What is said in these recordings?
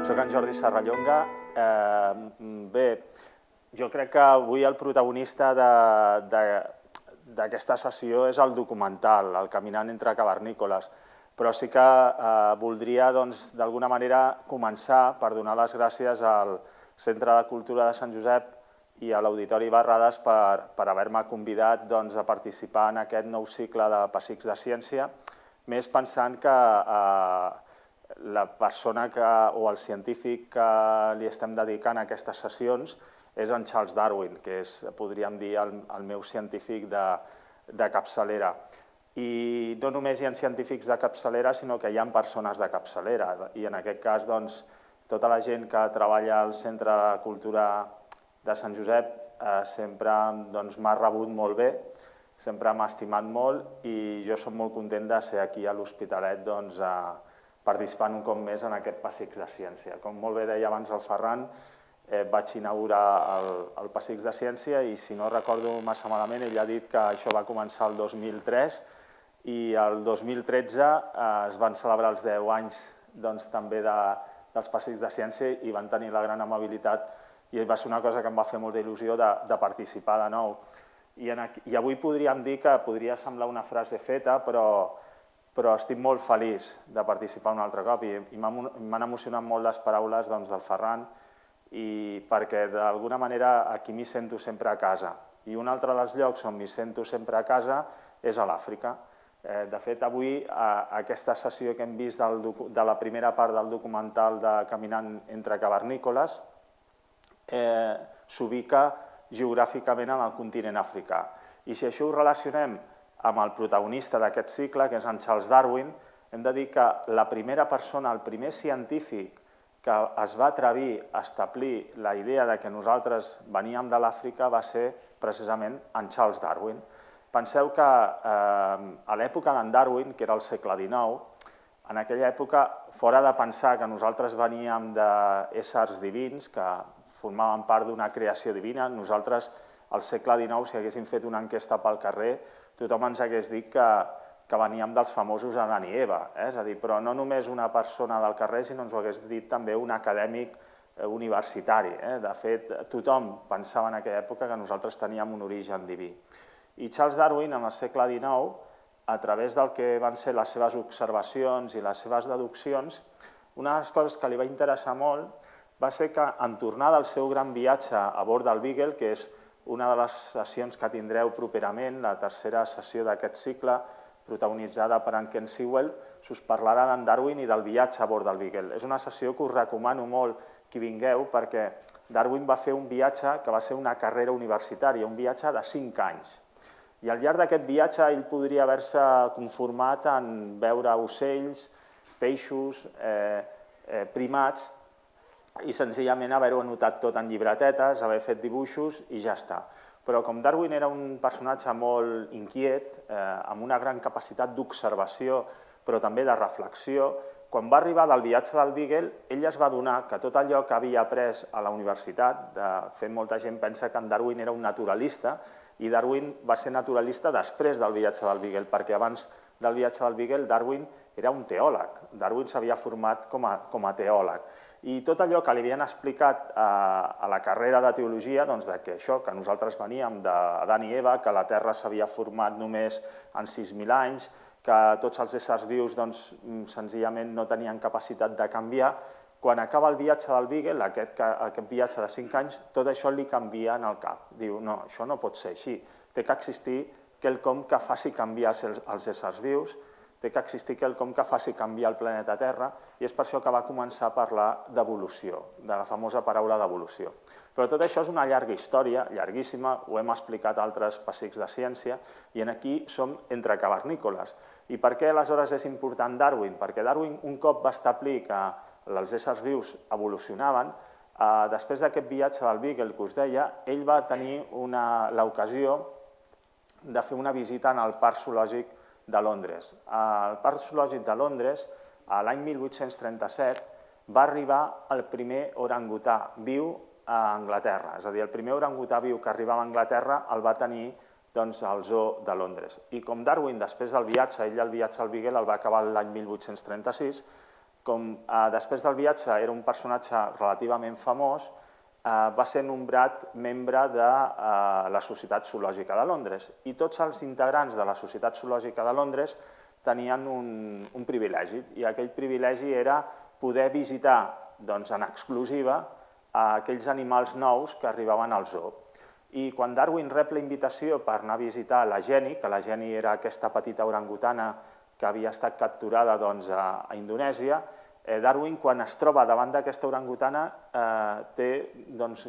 Soc en Jordi Serrallonga. Bé, jo crec que avui el protagonista d'aquesta sessió és el documental, el Caminant entre cavernícoles, però sí que voldria d'alguna manera començar per donar les gràcies al Centre de Cultura de Sant Josep i a l'Auditori Barrades per haver-me convidat a participar en aquest nou cicle de Pessics de Ciència, més pensant que la persona o el científic que li estem dedicant a aquestes sessions és en Charles Darwin, que és, podríem dir, el meu científic de capçalera. I no només hi ha científics de capçalera, sinó que hi ha persones de capçalera. I en aquest cas, tota la gent que treballa al Centre de Cultura de Sant Josep sempre m'ha rebut molt bé, sempre m'ha estimat molt i jo soc molt content de ser aquí a l'Hospitalet participant un cop més en aquest Pessics de Ciència. Com molt bé deia abans el Ferran, vaig inaugurar el Pessics de Ciència i, si no recordo massa malament, ell ha dit que això va començar el 2003 i el 2013 es van celebrar els 10 anys també dels Pessics de Ciència i van tenir la gran amabilitat i va ser una cosa que em va fer molta il·lusió de participar de nou. I avui podríem dir que podria semblar una frase feta, però estic molt feliç de participar un altre cop i m'han emocionat molt les paraules del Ferran perquè d'alguna manera aquí m'hi sento sempre a casa. I un altre dels llocs on m'hi sento sempre a casa és a l'Àfrica. De fet, avui aquesta sessió que hem vist de la primera part del documental de Caminant entre cavernícoles s'ubica geogràficament en el continent africà. I si això ho relacionem amb el protagonista d'aquest cicle, que és en Charles Darwin, hem de dir que la primera persona, el primer científic que es va atrevir a establir la idea que nosaltres veníem de l'Àfrica va ser precisament en Charles Darwin. Penseu que a l'època d'en Darwin, que era el segle XIX, en aquella època, fora de pensar que nosaltres veníem d'éssers divins, que formaven part d'una creació divina, nosaltres al segle XIX, si haguéssim fet una enquesta pel carrer, tothom ens hagués dit que veníem dels famosos Adán i Eva. És a dir, però no només una persona del carrer, sinó ens ho hagués dit també un acadèmic universitari. De fet, tothom pensava en aquella època que nosaltres teníem un origen diví. I Charles Darwin, en el segle XIX, a través del que van ser les seves observacions i les seves deduccions, una de les coses que li va interessar molt va ser que, en tornar del seu gran viatge a bord del Beagle, que és una de les sessions que tindreu properament, la tercera sessió d'aquest cicle, protagonitzada per en Ken Sewell, s'us parlarà d'en Darwin i del viatge a bord del Beagle. És una sessió que us recomano molt que vingueu perquè Darwin va fer un viatge que va ser una carrera universitària, un viatge de 5 anys. I al llarg d'aquest viatge ell podria haver-se conformat en veure ocells, peixos, primats, i senzillament haver-ho anotat tot en llibretetes, haver fet dibuixos i ja està. Però com Darwin era un personatge molt inquiet, amb una gran capacitat d'observació, però també de reflexió, quan va arribar del viatge del Beagle, ell es va adonar que tot allò que havia après a la universitat, de fet molta gent pensa que en Darwin era un naturalista, i Darwin va ser naturalista després del viatge del Beagle, perquè abans del viatge del Beagle Darwin era un teòleg. Darwin s'havia format com a teòleg. I tot allò que li havien explicat a la carrera de teologia, que nosaltres veníem d'Adam i Eva, que la Terra s'havia format només en 6.000 anys, que tots els éssers vius senzillament no tenien capacitat de canviar, quan acaba el viatge del Beagle, aquest viatge de 5 anys, tot això li canvia en el cap. Diu, no, això no pot ser així. Té que existir quelcom que faci canviar els éssers vius, té que existir quelcom que faci canviar el planeta Terra, i és per això que va començar a parlar d'evolució, de la famosa paraula d'evolució. Però tot això és una llarga història, llarguíssima, ho hem explicat a altres Pessics de Ciència, i aquí som entre cavernícoles. I per què aleshores és important Darwin? Perquè Darwin un cop va establir que els éssers vius evolucionaven, després d'aquest viatge del Beagle que us deia, ell va tenir l'ocasió de fer una visita al Parc Zoològic de Londres. Al Parc Zoològic de Londres, l'any 1837, va arribar el primer orangutà viu a Anglaterra. És a dir, el primer orangutà viu que arribava a Anglaterra el va tenir al Zoo de Londres. I com Darwin, després del viatge, ell el viatge al Beagle el va acabar l'any 1836, com després del viatge era un personatge relativament famós, va ser nombrat membre de la Societat Zoològica de Londres i tots els integrants de la Societat Zoològica de Londres tenien un privilegi i aquell privilegi era poder visitar en exclusiva aquells animals nous que arribaven al zoo. I quan Darwin rep la invitació per anar a visitar la Jenny, que la Jenny era aquesta petita orangutana que havia estat capturada a Indonèsia, Darwin, quan es troba davant d'aquesta orangutana, té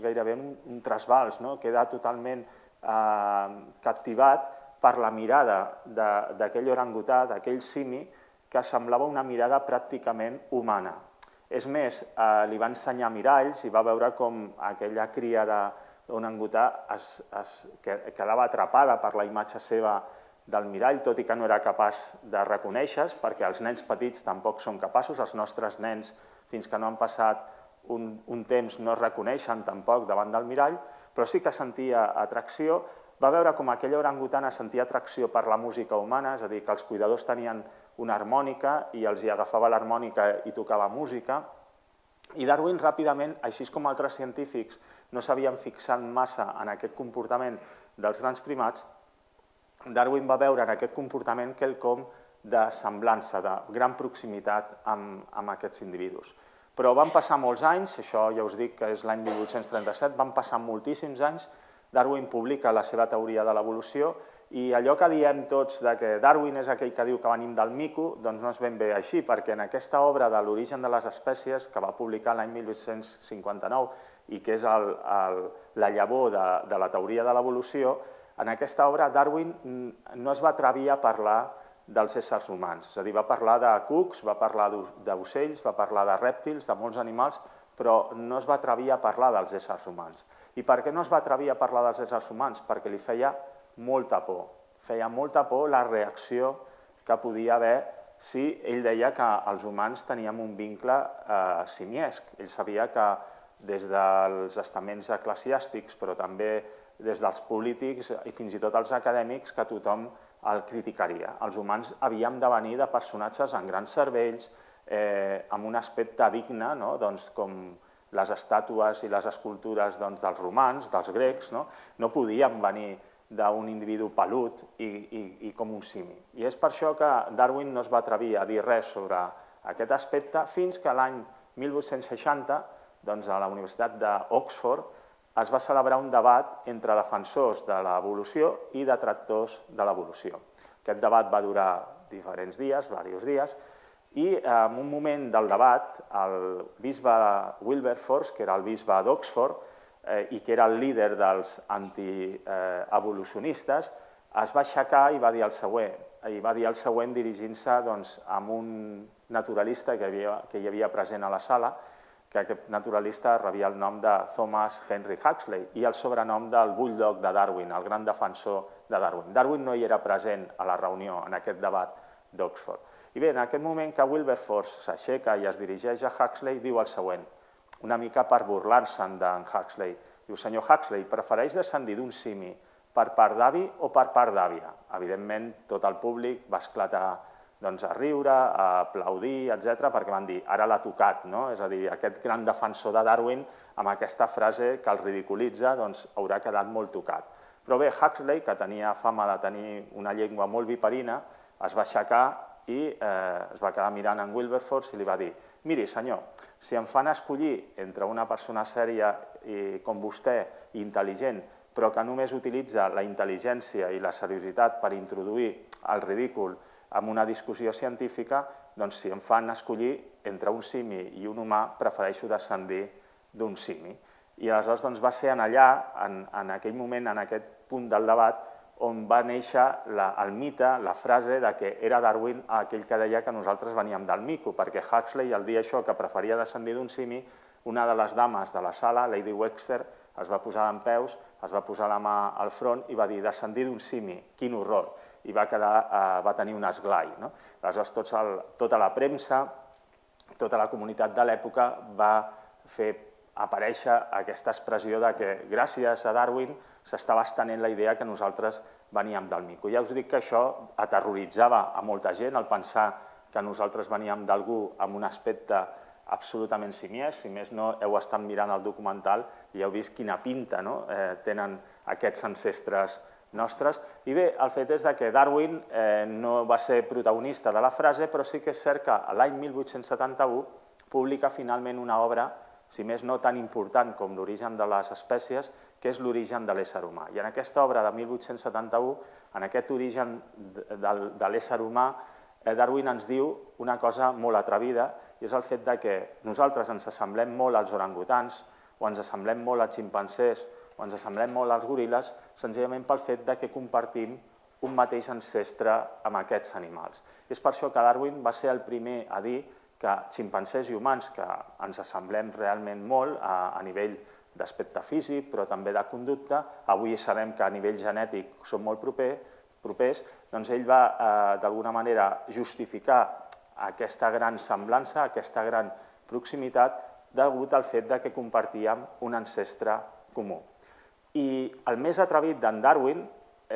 gairebé un trasbals, queda totalment captivat per la mirada d'aquell orangutà, d'aquell simi, que semblava una mirada pràcticament humana. És més, li va ensenyar miralls i va veure com aquella cria d'orangutà quedava atrapada per la imatge seva del mirall, tot i que no era capaç de reconèixer-se, perquè els nens petits tampoc són capaços, els nostres nens, fins que no han passat un temps, no es reconeixen tampoc davant del mirall, però sí que sentia atracció. Va veure com aquella orangutana sentia atracció per la música humana, és a dir, que els cuidadors tenien una harmònica i els hi agafava l'harmònica i tocava música. I Darwin ràpidament, així com altres científics no s'havien fixat massa en aquest comportament dels grans primats, Darwin va veure en aquest comportament quelcom de semblança, de gran proximitat amb aquests individus. Però van passar molts anys, això ja us dic que és l'any 1837, van passar moltíssims anys, Darwin publica la seva teoria de l'evolució i allò que diem tots que Darwin és aquell que diu que venim del mico, doncs no és ben bé així, perquè en aquesta obra de l'origen de les espècies, que va publicar l'any 1859 i que és la llavor de la teoria de l'evolució, en aquesta obra Darwin no es va atrevir a parlar dels éssers humans, és a dir, va parlar de cucs, va parlar d'ocells, va parlar de rèptils, de molts animals, però no es va atrevir a parlar dels éssers humans. I per què no es va atrevir a parlar dels éssers humans? Perquè li feia molta por. Feia molta por la reacció que podia haver si ell deia que els humans teníem un vincle simiesc. Ell sabia que des dels estaments eclesiàstics, però també des dels polítics i fins i tot els acadèmics, que tothom el criticaria. Els humans havíem de venir de personatges amb grans cervells, amb un aspecte digne, com les estàtues i les escultures dels romans, dels grecs, no podíem venir d'un individu pelut i com un simi. I és per això que Darwin no es va atrevir a dir res sobre aquest aspecte fins que l'any 1860, a la Universitat d'Oxford, es va celebrar un debat entre defensors de l'evolució i detractors de l'evolució. Aquest debat va durar diferents dies, diversos dies, i en un moment del debat, el bisbe Wilberforce, que era el bisbe d'Oxford i que era el líder dels antievolucionistes, es va aixecar i va dir el següent dirigint-se a un naturalista que hi havia present a la sala, que aquest naturalista rebia el nom de Thomas Henry Huxley i el sobrenom del Bulldog de Darwin, el gran defensor de Darwin. Darwin no hi era present a la reunió, en aquest debat d'Oxford. I bé, en aquest moment que Wilberforce s'aixeca i es dirigeix a Huxley, diu el següent, una mica per burlar-se'n d'en Huxley. Diu, senyor Huxley, prefereix descendir d'un simi per part d'avi o per part d'àvia? Evidentment, tot el públic va esclatar a riure, a aplaudir, etc., perquè van dir, ara l'ha tocat, és a dir, aquest gran defensor de Darwin, amb aquesta frase que el ridiculitza, haurà quedat molt tocat. Però bé, Huxley, que tenia fama de tenir una llengua molt viperina, es va aixecar i es va quedar mirant en Wilberforce i li va dir, miri, senyor, si em fan escollir entre una persona sèria com vostè, intel·ligent, però que només utilitza la intel·ligència i la seriositat per introduir el ridícul en una discussió científica, doncs si em fan escollir entre un simi i un humà, prefereixo descendir d'un simi. I aleshores va ser allà, en aquell moment, en aquest punt del debat, on va néixer el mite, la frase de que era Darwin aquell que deia que nosaltres veníem del mico, perquè Huxley, al dir això, que preferia descendir d'un simi, una de les dames de la sala, Lady Webster, es va posar dempeus, es va posar la mà al front i va dir descendir d'un simi, quin horror, i va tenir un esglai. Aleshores, tota la premsa, tota la comunitat de l'època va fer aparèixer aquesta expressió de que gràcies a Darwin s'estava estenent la idea que nosaltres veníem del mico. Ja us dic que això aterroritzava a molta gent, el pensar que nosaltres veníem d'algú amb un aspecte absolutament similar. Si més no, heu estat mirant el documental i heu vist quina pinta tenen aquests ancestres nostres. I bé, el fet és que Darwin no va ser protagonista de la frase, però sí que és cert que l'any 1871 publica finalment una obra, si més no tan important com l'origen de les espècies, que és l'origen de l'ésser humà. I en aquesta obra de 1871, en aquest origen de l'ésser humà, Darwin ens diu una cosa molt atrevida, i és el fet que nosaltres ens assemblem molt als orangutans, o ens assemblem molt als ximpancers, o ens assemblem molt als goril·les, senzillament pel fet que compartim un mateix ancestre amb aquests animals. És per això que Darwin va ser el primer a dir que ximpancers i humans, que ens assemblem realment molt a nivell d'aspecte físic, però també de conducta, avui sabem que a nivell genètic són molt propers, doncs ell va d'alguna manera justificar aquesta gran semblança, aquesta gran proximitat, degut al fet que compartíem un ancestre comú. I el més atrevit d'en Darwin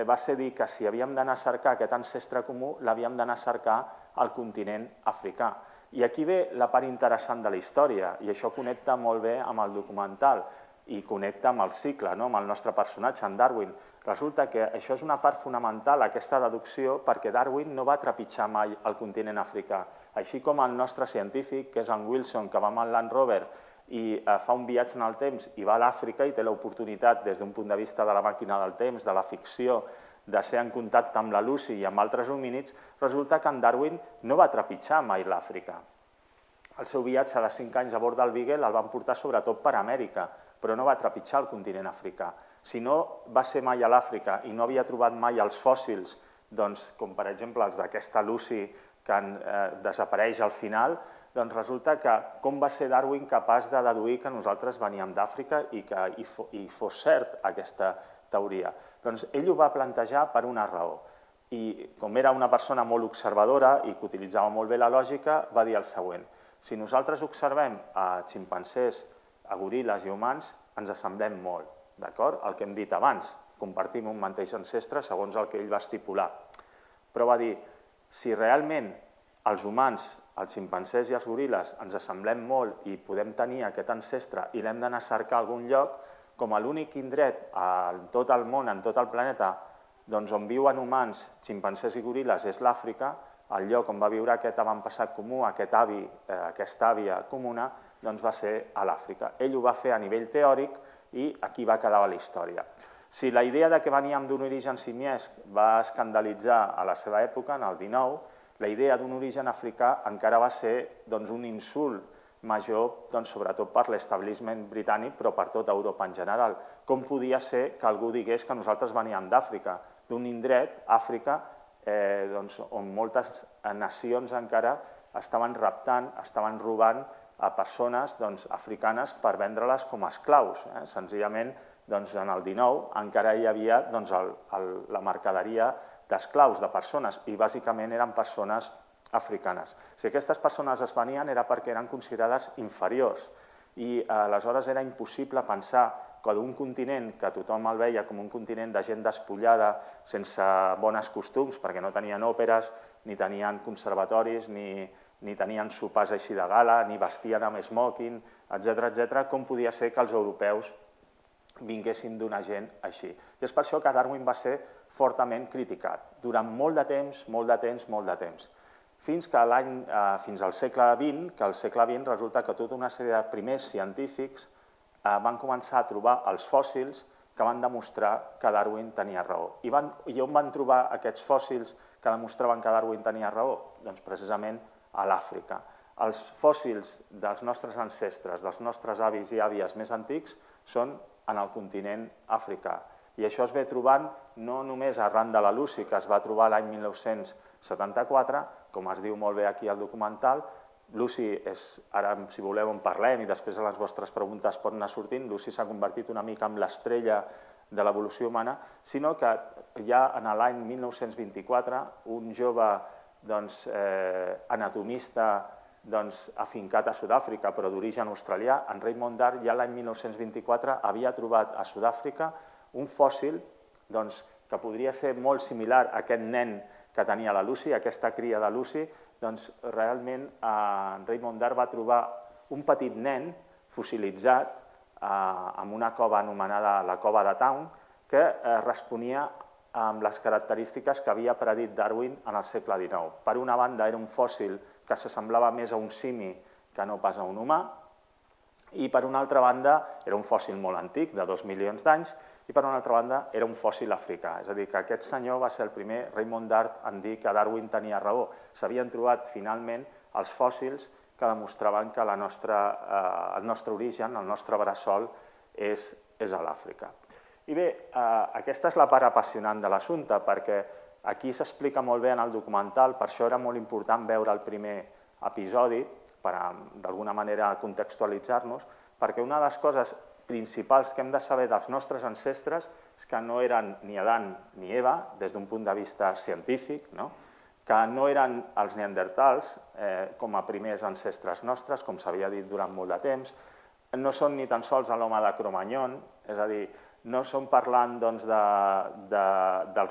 va ser dir que si havíem d'anar a cercar aquest ancestre comú, l'havíem d'anar a cercar al continent africà. I aquí ve la part interessant de la història, i això connecta molt bé amb el documental i connecta amb el cicle, amb el nostre personatge, en Darwin. Resulta que això és una part fonamental, aquesta deducció, perquè Darwin no va trepitjar mai el continent africà. Així com el nostre científic, que és en Wilson, que va amb el Land Rover i fa un viatge en el temps i va a l'Àfrica i té l'oportunitat, des d'un punt de vista de la màquina del temps, de la ficció, de ser en contacte amb la Lucy i amb altres homínids, resulta que en Darwin no va trepitjar mai l'Àfrica. El seu viatge de 5 anys a bord del Beagle el van portar sobretot per Amèrica, però no va trepitjar el continent africà. Si no va ser mai a l'Àfrica i no havia trobat mai els fòssils, com per exemple els d'aquesta Lucy que desapareix al final, doncs resulta que com va ser Darwin capaç de deduir que nosaltres veníem d'Àfrica i que hi fos cert aquesta teoria? Doncs ell ho va plantejar per una raó. I com era una persona molt observadora i que utilitzava molt bé la lògica, va dir el següent: si nosaltres observem a ximpancers, a goril·les i humans, ens assemblem molt, d'acord? El que hem dit abans, compartim un mateix ancestre segons el que ell va estipular. Però va dir, si realment els humans, els ximpancers i els goril·les ens assemblem molt i podem tenir aquest ancestre i l'hem d'anar a cercar a algun lloc, com a l'únic indret en tot el món, en tot el planeta, on viuen humans, ximpancers i goril·les és l'Àfrica, el lloc on va viure aquest avantpassat comú, aquest avi, aquesta àvia comuna, doncs va ser a l'Àfrica. Ell ho va fer a nivell teòric i aquí va quedar la història. Si la idea que veníem d'un origen simiesc va escandalitzar a la seva època, en el XIX, la idea d'un origen africà encara va ser un insult major, sobretot per l'establishment britànic, però per tota Europa en general. Com podia ser que algú digués que nosaltres veníem d'Àfrica, d'un indret, Àfrica, on moltes nacions encara estaven raptant, estaven robant a persones africanes per vendre-les com a esclaus. Senzillament, en el XIX encara hi havia la mercaderia d'esclaus, de persones, i bàsicament eren persones africanes. Si aquestes persones es venien era perquè eren considerades inferiors i aleshores era impossible pensar que d'un continent que tothom el veia com un continent de gent despullada, sense bons costums, perquè no tenien òperes, ni tenien conservatoris, ni tenien sopars així de gala, ni vestien amb smoking, etc., com podia ser que els europeus vinguessin d'una gent així. I és per això que Darwin va ser fortament criticat, durant molt de temps, fins al segle XX, que al segle XX resulta que tota una sèrie de primers científics van començar a trobar els fòssils que van demostrar que Darwin tenia raó. I on van trobar aquests fòssils que demostraven que Darwin tenia raó? Doncs precisament a l'Àfrica. Els fòssils dels nostres ancestres, dels nostres avis i àvies més antics, són en el continent africà. I això es ve trobant no només arran de la Lucy, que es va trobar l'any 1974, com es diu molt bé aquí al documental. Lucy és, ara si voleu en parlem i després a les vostres preguntes pot anar sortint, Lucy s'ha convertit una mica en l'estrella de l'evolució humana, sinó que ja en l'any 1924 un jove anatomista afincat a Sud-àfrica, però d'origen australià, en Raymond Dart, ja l'any 1924 havia trobat a Sud-àfrica un fòssil que podria ser molt similar a aquest nen que tenia la Lucy, aquesta cria de Lucy, doncs realment Raymond Dart va trobar un petit nen fossilitzat en una cova anomenada la cova de Town, que responia amb les característiques que havia predit Darwin en el segle XIX. Per una banda, era un fòssil que s'assemblava més a un simi que no pas a un humà, i per una altra banda, era un fòssil molt antic, de 2 milions d'anys, i per una altra banda, era un fòssil africà. És a dir, que aquest senyor va ser el primer, Raymond Dart, en dir que Darwin tenia raó. S'havien trobat, finalment, els fòssils que demostraven que el nostre origen, el nostre bressol, és a l'Àfrica. I bé, aquesta és la part apassionant de l'assumpte, perquè aquí s'explica molt bé en el documental, per això era molt important veure el primer episodi, per d'alguna manera contextualitzar-nos, perquè una de les coses principals que hem de saber dels nostres ancestres és que no eren ni Adán ni Eva, des d'un punt de vista científic, que no eren els neandertals com a primers ancestres nostres, com s'havia dit durant molt de temps, no són ni tan sols l'home de Cro-Magnon, és a dir, no som parlant dels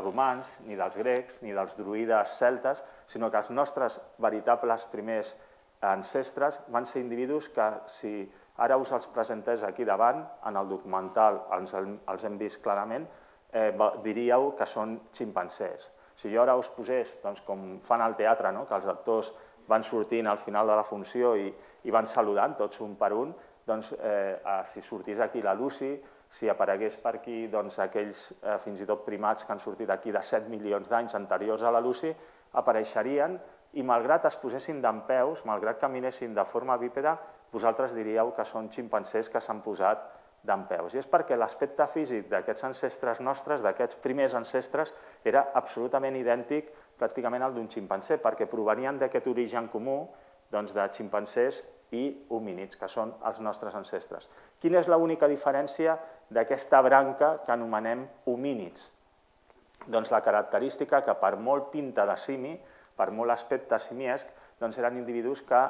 romans, ni dels grecs, ni dels druides celtes, sinó que els nostres veritables primers ancestres van ser individus que, si ara us els presentés aquí davant, en el documental els hem vist clarament, diríeu que són ximpancers. Si jo ara us posés, com fan al teatre, que els actors van sortint al final de la funció i van saludant tots un per un, doncs si sortís aquí la Lucy, si aparegués per aquí aquells fins i tot primats que han sortit aquí de 7 milions d'anys anteriors a la Lucy, apareixerien i malgrat es posessin dempeus, malgrat caminessin de forma bípeda, vosaltres diríeu que són ximpancers que s'han posat dempeus. I és perquè l'aspecte físic d'aquests ancestres nostres, d'aquests primers ancestres, era absolutament idèntic pràcticament al d'un ximpancer, perquè provenien d'aquest origen comú de ximpancers i homínids, que són els nostres ancestres. Quina és l'única diferència d'aquesta branca que anomenem homínids? Doncs la característica que per molt pinta de simi, per molt aspecte simiesc, eren individus que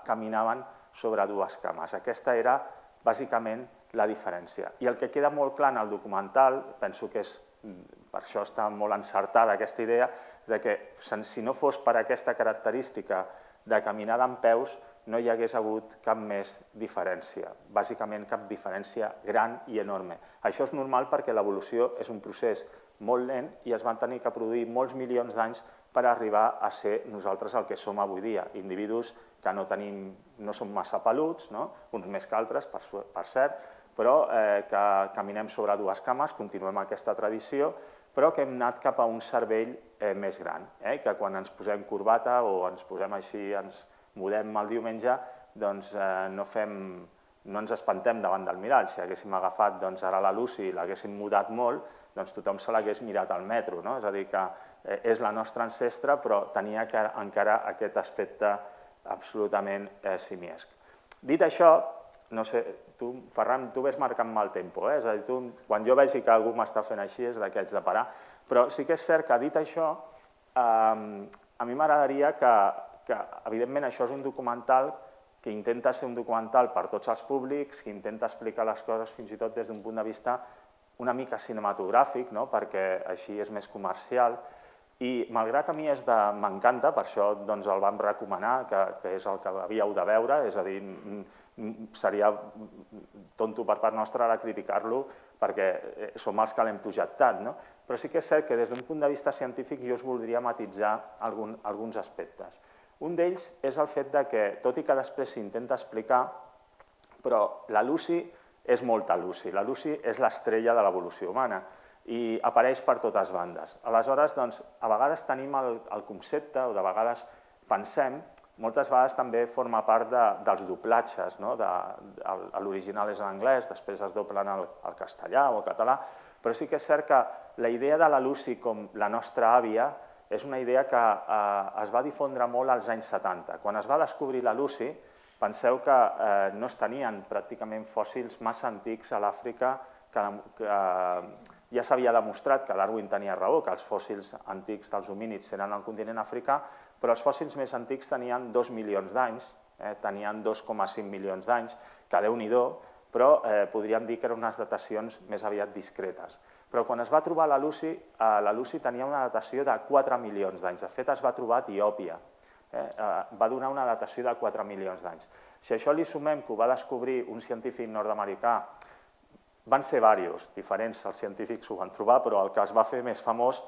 caminaven sobre dues cames. Aquesta era bàsicament la diferència. I el que queda molt clar en el documental, penso que per això està molt encertada aquesta idea, que si no fos per aquesta característica de caminar dempeus, no hi hagués hagut cap més diferència, bàsicament cap diferència gran i enorme. Això és normal perquè l'evolució és un procés molt lent i es van tenir que produir molts milions d'anys per arribar a ser nosaltres el que som avui dia, individus que no som massa peluts, uns més que altres, per cert, però que caminem sobre dues cames, continuem aquesta tradició, però que hem anat cap a un cervell més gran, que quan ens posem corbata o ens posem així, ens mudem el diumenge, doncs no ens espantem davant del mirall. Si haguéssim agafat ara la Lucy i l'haguéssim mudat molt, doncs tothom se l'hagués mirat al metro, és a dir, que és la nostra ancestre, però tenia encara aquest aspecte absolutament simiesc. Dit això, no sé, tu, Ferran, tu ves marcant-me el tempo, és a dir, quan jo vegi que algú m'està fent així és que haig de parar, però sí que és cert que, dit això, a mi m'agradaria que, evidentment, això és un documental que intenta ser un documental per tots els públics, que intenta explicar les coses fins i tot des d'un punt de vista una mica cinematogràfic, perquè així és més comercial, i malgrat a mi m'encanta, per això el vam recomanar, que és el que havíeu de veure, és a dir, seria tonto per part nostra ara criticar-lo perquè som els que l'hem projectat, però sí que és cert que des d'un punt de vista científic jo us voldria matisar alguns aspectes. Un d'ells és el fet que, tot i que després s'intenta explicar, però la Lucy és molta Lucy. La Lucy és l'estrella de l'evolució humana i apareix per totes bandes. Aleshores, a vegades tenim el concepte, o de vegades pensem, moltes vegades també forma part dels doblatges. L'original és en anglès, després es doblen al castellà o al català, però sí que és cert que la idea de la Lucy com la nostra àvia és una idea que es va difondre molt als anys 70. Quan es va descobrir la Lucy, penseu que no es tenien pràcticament fòssils massa antics a l'Àfrica, que ja s'havia demostrat que Darwin tenia raó, que els fòssils antics dels homínids eren al continent africà, però els fòssils més antics tenien 2 milions d'anys, tenien 2,5 milions d'anys, que Déu-n'hi-do, però podríem dir que eren unes datacions més aviat discretes. Però quan es va trobar la Lucy tenia una datació de 4 milions d'anys. De fet, es va trobar a Etiòpia. Va donar una datació de 4 milions d'anys. Si a això li sumem que ho va descobrir un científic nord-americà, van ser diversos, diferents, els científics ho van trobar, però el que es va fer més famós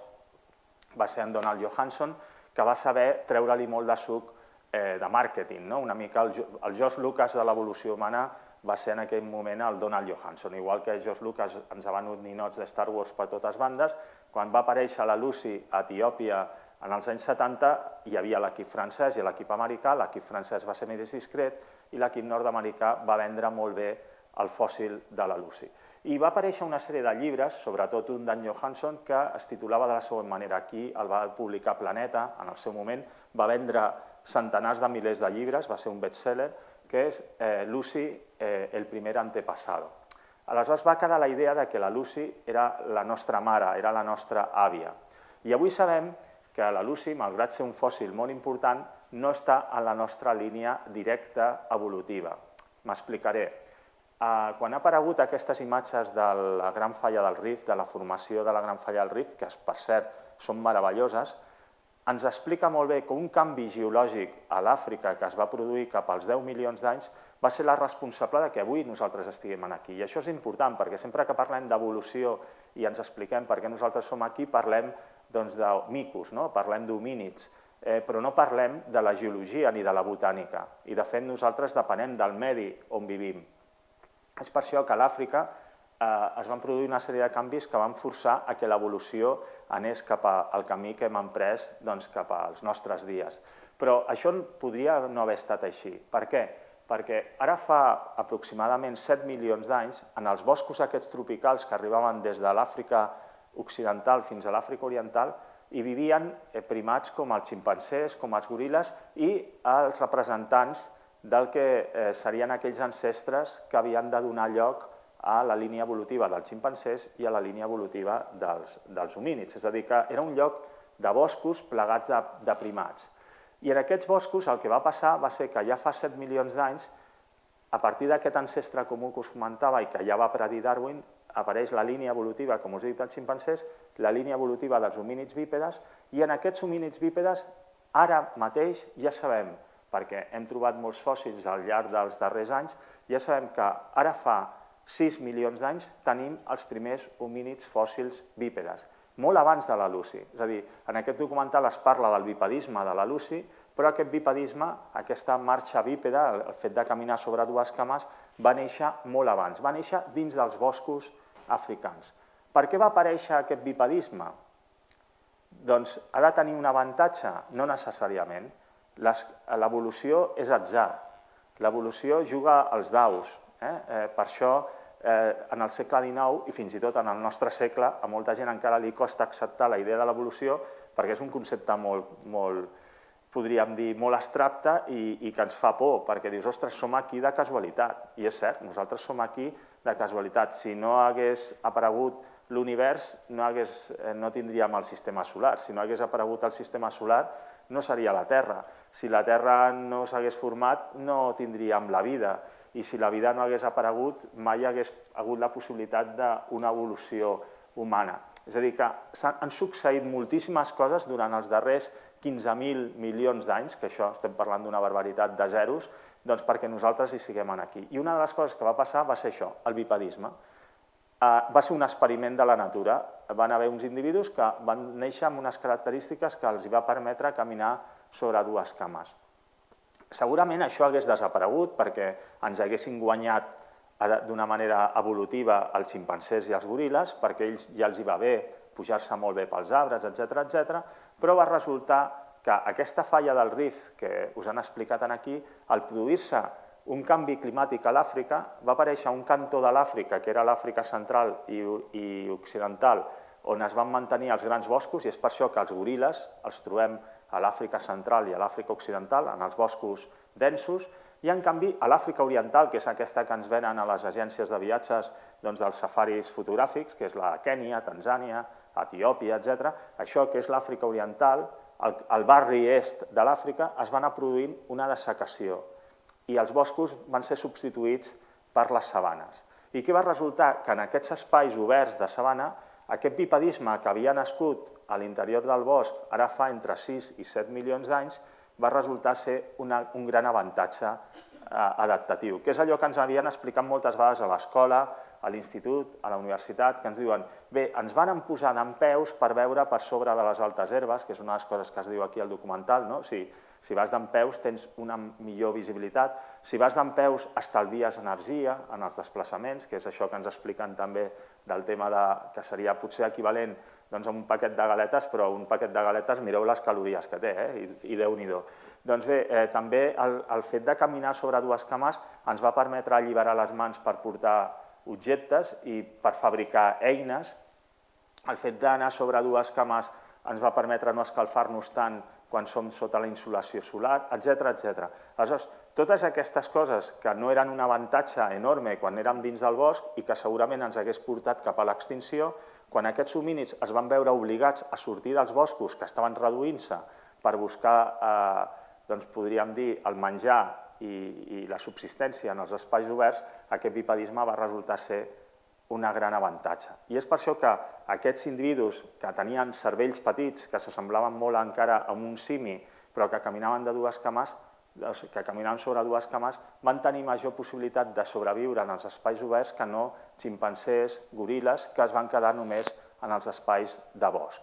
va ser en Donald Johanson, que va saber treure-li molt de suc de màrqueting. Una mica el George Lucas de l'evolució humana va ser en aquell moment el Donald Johanson. Igual que George Lucas ens ha venut ninots de Star Wars per totes bandes, quan va aparèixer la Lucy a Etiòpia en els anys 70 hi havia l'equip francès i l'equip americà, l'equip francès va ser més discret i l'equip nord-americà va vendre molt bé el fòssil de la Lucy. I va aparèixer una sèrie de llibres, sobretot un d'en Johanson, que es titulava de la següent manera. Aquí el va publicar Planeta, en el seu moment, va vendre centenars de milers de llibres, va ser un best-seller, que és Lucy, el primer antepasado. Aleshores va quedar la idea que la Lucy era la nostra mare, era la nostra àvia. I avui sabem que la Lucy, malgrat ser un fòssil molt important, no està en la nostra línia directa evolutiva. M'explicaré. Quan ha aparegut aquestes imatges de la Gran Falla del Rift, de la formació de la Gran Falla del Rift, que per cert són meravelloses, ens explica molt bé que un canvi geològic a l'Àfrica que es va produir cap als 10 milions d'anys va ser la responsable que avui nosaltres estiguem aquí. I això és important, perquè sempre que parlem d'evolució i ens expliquem per què nosaltres som aquí, parlem de micos, parlem d'homínids, però no parlem de la geologia ni de la botànica. I de fet nosaltres depenem del medi on vivim. És per això que a l'Àfrica es van produir una sèrie de canvis que van forçar a que l'evolució anés cap al camí que hem emprès cap als nostres dies. Però això podria no haver estat així. Per què? Perquè ara fa aproximadament 7 milions d'anys, en els boscos aquests tropicals que arribaven des de l'Àfrica occidental fins a l'Àfrica oriental, hi vivien primats com els ximpancers, com els goril·les i els representants del que serien aquells ancestres que havien de donar lloc a la línia evolutiva dels ximpancers i a la línia evolutiva dels homínids. És a dir, que era un lloc de boscos plegats de primats. I en aquests boscos el que va passar va ser que ja fa 7 milions d'anys, a partir d'aquest ancestre comú que us comentava i que ja va predir Darwin, apareix la línia evolutiva, com us he dit, dels ximpancers, la línia evolutiva dels homínids bípedes, i en aquests homínids bípedes ara mateix ja sabem, perquè hem trobat molts fòssils al llarg dels darrers anys, ja sabem que ara fa 6 milions d'anys tenim els primers homínids fòssils bípedes, molt abans de la Lucy. És a dir, en aquest documental es parla del bipedisme de la Lucy, però aquest bipedisme, aquesta marxa bípeda, el fet de caminar sobre dues cames, va néixer molt abans, va néixer dins dels boscos africans. Per què va aparèixer aquest bipedisme? Doncs ha de tenir un avantatge? No necessàriament. L'evolució és atzar. L'evolució juga als daus. Per això, en el segle XIX, i fins i tot en el nostre segle, a molta gent encara li costa acceptar la idea de l'evolució perquè és un concepte molt, podríem dir, molt abstracte i que ens fa por, perquè dius, ostres, som aquí de casualitat. I és cert, nosaltres som aquí de casualitat. Si no hagués aparegut l'univers, no tindríem el sistema solar. Si no hagués aparegut el sistema solar, no seria la Terra. Si la Terra no s'hagués format, no tindríem la vida. I si la vida no hagués aparegut, mai hagués hagut la possibilitat d'una evolució humana. És a dir, que han succeït moltíssimes coses durant els darrers 15.000 milions d'anys, que això estem parlant d'una barbaritat de zeros, doncs perquè nosaltres hi siguem aquí. I una de les coses que va passar va ser això, el bipedisme. Va ser un experiment de la natura. Van haver uns individus que van néixer amb unes característiques que els va permetre caminar sobre dues cames. Segurament això hagués desaparegut perquè ens haguessin guanyat d'una manera evolutiva els ximpancers i els goril·les, perquè ells ja els hi va bé pujar-se molt bé pels arbres, etc., però va resultar que aquesta falla del Rift que us han explicat aquí, al produir-se un canvi climàtic a l'Àfrica, va aparèixer un cantó de l'Àfrica, que era l'Àfrica central i occidental, on es van mantenir els grans boscos, i és per això que els goril·les els trobem a l'Àfrica central i a l'Àfrica occidental, en els boscos densos, i en canvi a l'Àfrica oriental, que és aquesta que ens venen a les agències de viatges dels safaris fotogràfics, que és la de Kènia, Tanzània, Etiòpia, etc., això que és l'Àfrica oriental, al barri est de l'Àfrica, es va anar produint una dessecació i els boscos van ser substituïts per les sabanes. I què va resultar? Que en aquests espais oberts de sabana Aquest bipedisme que havia nascut a l'interior del bosc ara fa entre 6 i 7 milions d'anys va resultar ser un gran avantatge adaptatiu, que és allò que ens havien explicat moltes vegades a l'escola, a l'institut, a la universitat, que ens diuen bé, ens van posar dempeus per veure per sobre de les altes herbes, que és una de les coses que es diu aquí al documental, no? Si vas dempeus tens una millor visibilitat, si vas dempeus estalvies energia en els desplaçaments, que és això que ens expliquen també del tema que seria potser equivalent a un paquet de galetes, però un paquet de galetes, mireu les calories que té, i Déu-n'hi-do. Doncs bé, també el fet de caminar sobre dues cames ens va permetre alliberar les mans per portar objectes i per fabricar eines. El fet d'anar sobre dues cames ens va permetre no escalfar-nos tant quan som sota la insolació solar, etc. Aleshores, totes aquestes coses que no eren un avantatge enorme quan érem dins del bosc i que segurament ens hagués portat cap a l'extinció, quan aquests homínids es van veure obligats a sortir dels boscos que estaven reduint-se per buscar, doncs podríem dir, el menjar i la subsistència en els espais oberts, aquest bipedisme va resultar ser un gran avantatge. I és per això que aquests individus que tenien cervells petits, que s'assemblaven molt encara a un simi, però que caminaven sobre dues cames, van tenir major possibilitat de sobreviure en els espais oberts que no ximpancers, goril·les, que es van quedar només en els espais de bosc.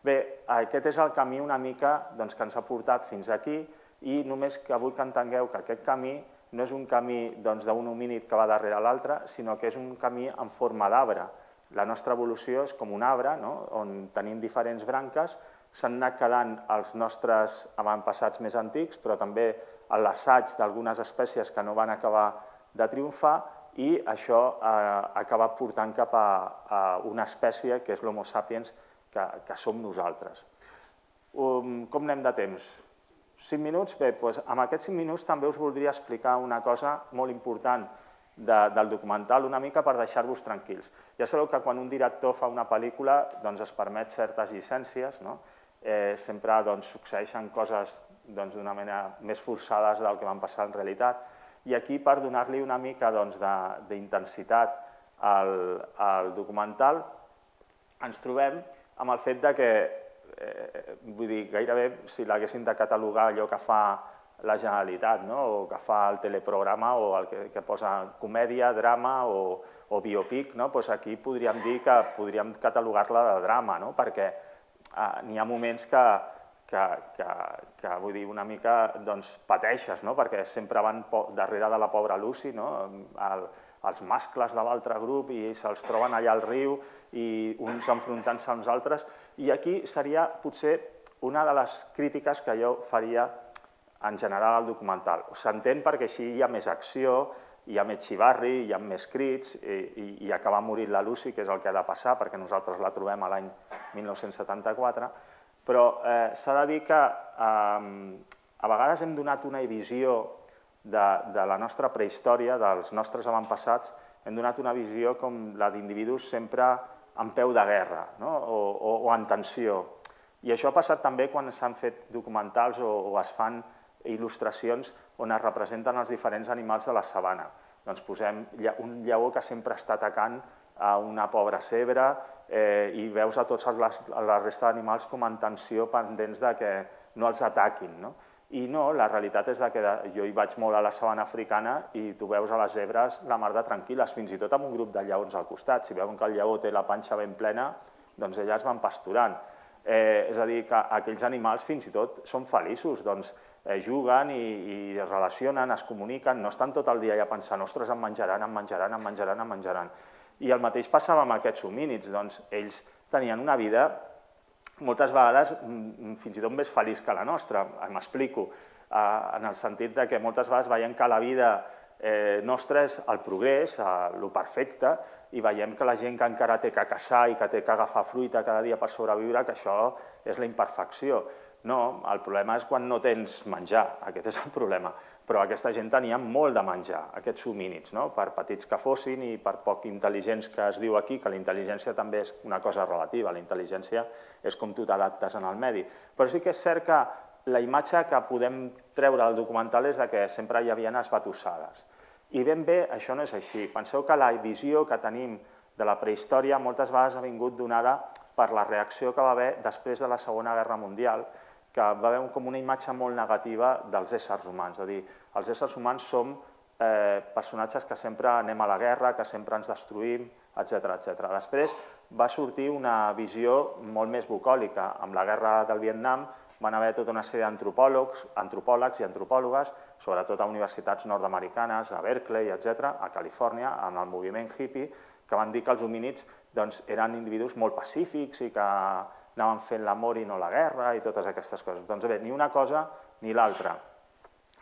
Bé, aquest és el camí una mica que ens ha portat fins aquí i només que vull que entengueu que aquest camí no és un camí d'un homínid que va darrere l'altre, sinó que és un camí en forma d'arbre. La nostra evolució és com un arbre, on tenim diferents branques, s'han anat quedant els nostres avantpassats més antics, però també l'assaig d'algunes espècies que no van acabar de triomfar, i això ha acabat portant cap a una espècie que és l'Homo sapiens, que som nosaltres. Com anem de temps? 5 minuts? Bé, doncs amb aquests 5 minuts també us voldria explicar una cosa molt important del documental, una mica per deixar-vos tranquils. Ja sabeu que quan un director fa una pel·lícula es permet certes llicències, sempre succeeixen coses d'una manera més forçades del que van passar en realitat, i aquí per donar-li una mica d'intensitat al documental ens trobem amb el fet que vull dir, gairebé si l'haguessin de catalogar allò que fa la Generalitat, o que fa el teleprograma, o el que posa comèdia, drama o biopic, doncs aquí podríem dir que podríem catalogar-la de drama, perquè n'hi ha moments que vull dir, una mica pateixes, perquè sempre van darrere de la pobra Lucy, els mascles de l'altre grup i se'ls troben allà al riu i uns enfrontant-se amb els altres. I aquí seria potser una de les crítiques que jo faria en general al documental. S'entén perquè així hi ha més acció, hi ha més xivarri, hi ha més crits i acaba morint la Lucy, que és el que ha de passar perquè nosaltres la trobem a l'any 1974, però s'ha de dir que a vegades hem donat una visió de la nostra prehistòria, dels nostres avantpassats, hem donat una visió com la d'individus sempre en peu de guerra o en tensió. I això ha passat també quan s'han fet documentals o es fan il·lustracions on es representen els diferents animals de la sabana. Doncs posem un lleó que sempre està atacant a una pobra zebra i veus a tota la resta d'animals com en tensió pendents que no els ataquin. I no, la realitat és que jo hi vaig molt a la sabana africana i tu veus a les zebres la mar de tranquil·les, fins i tot amb un grup de lleons al costat. Si veuen que el lleó té la panxa ben plena, doncs elles van pasturant. És a dir, que aquells animals fins i tot són feliços, juguen i es relacionen, es comuniquen, no estan tot el dia ja pensant, ostres, em menjaran, em menjaran, em menjaran, em menjaran. I el mateix passava amb aquests homínids, ells tenien una vida moltes vegades fins i tot més feliç que la nostra, m'explico, en el sentit que moltes vegades veiem que la vida nostra és el progrés, el perfecte, i veiem que la gent que encara té que caçar i que té que agafar fruita cada dia per sobreviure, que això és la imperfecció. No, el problema és quan no tens menjar, aquest és el problema. Però aquesta gent tenia molt de menjar, aquests homínids, per petits que fossin i per poc intel·ligents que es diu aquí, que la intel·ligència també és una cosa relativa, la intel·ligència és com tu t'adaptes en el medi. Però sí que és cert que la imatge que podem treure del documental és que sempre hi havia esbatussades. I ben bé això no és així. Penseu que la visió que tenim de la prehistòria moltes vegades ha vingut donada per la reacció que va haver després de la Segona Guerra Mundial, que va haver com una imatge molt negativa dels éssers humans. És a dir, els éssers humans som personatges que sempre anem a la guerra, que sempre ens destruïm, etc. Després va sortir una visió molt més bucòlica. Amb la guerra del Vietnam van haver tota una sèrie d'antropòlegs i antropòlogues, sobretot a universitats nord-americanes, a Berkeley, etc., a Califòrnia, amb el moviment hippie, que van dir que els homínids eren individus molt pacífics i que anaven fent l'amor i no la guerra i totes aquestes coses. Doncs bé, ni una cosa ni l'altra.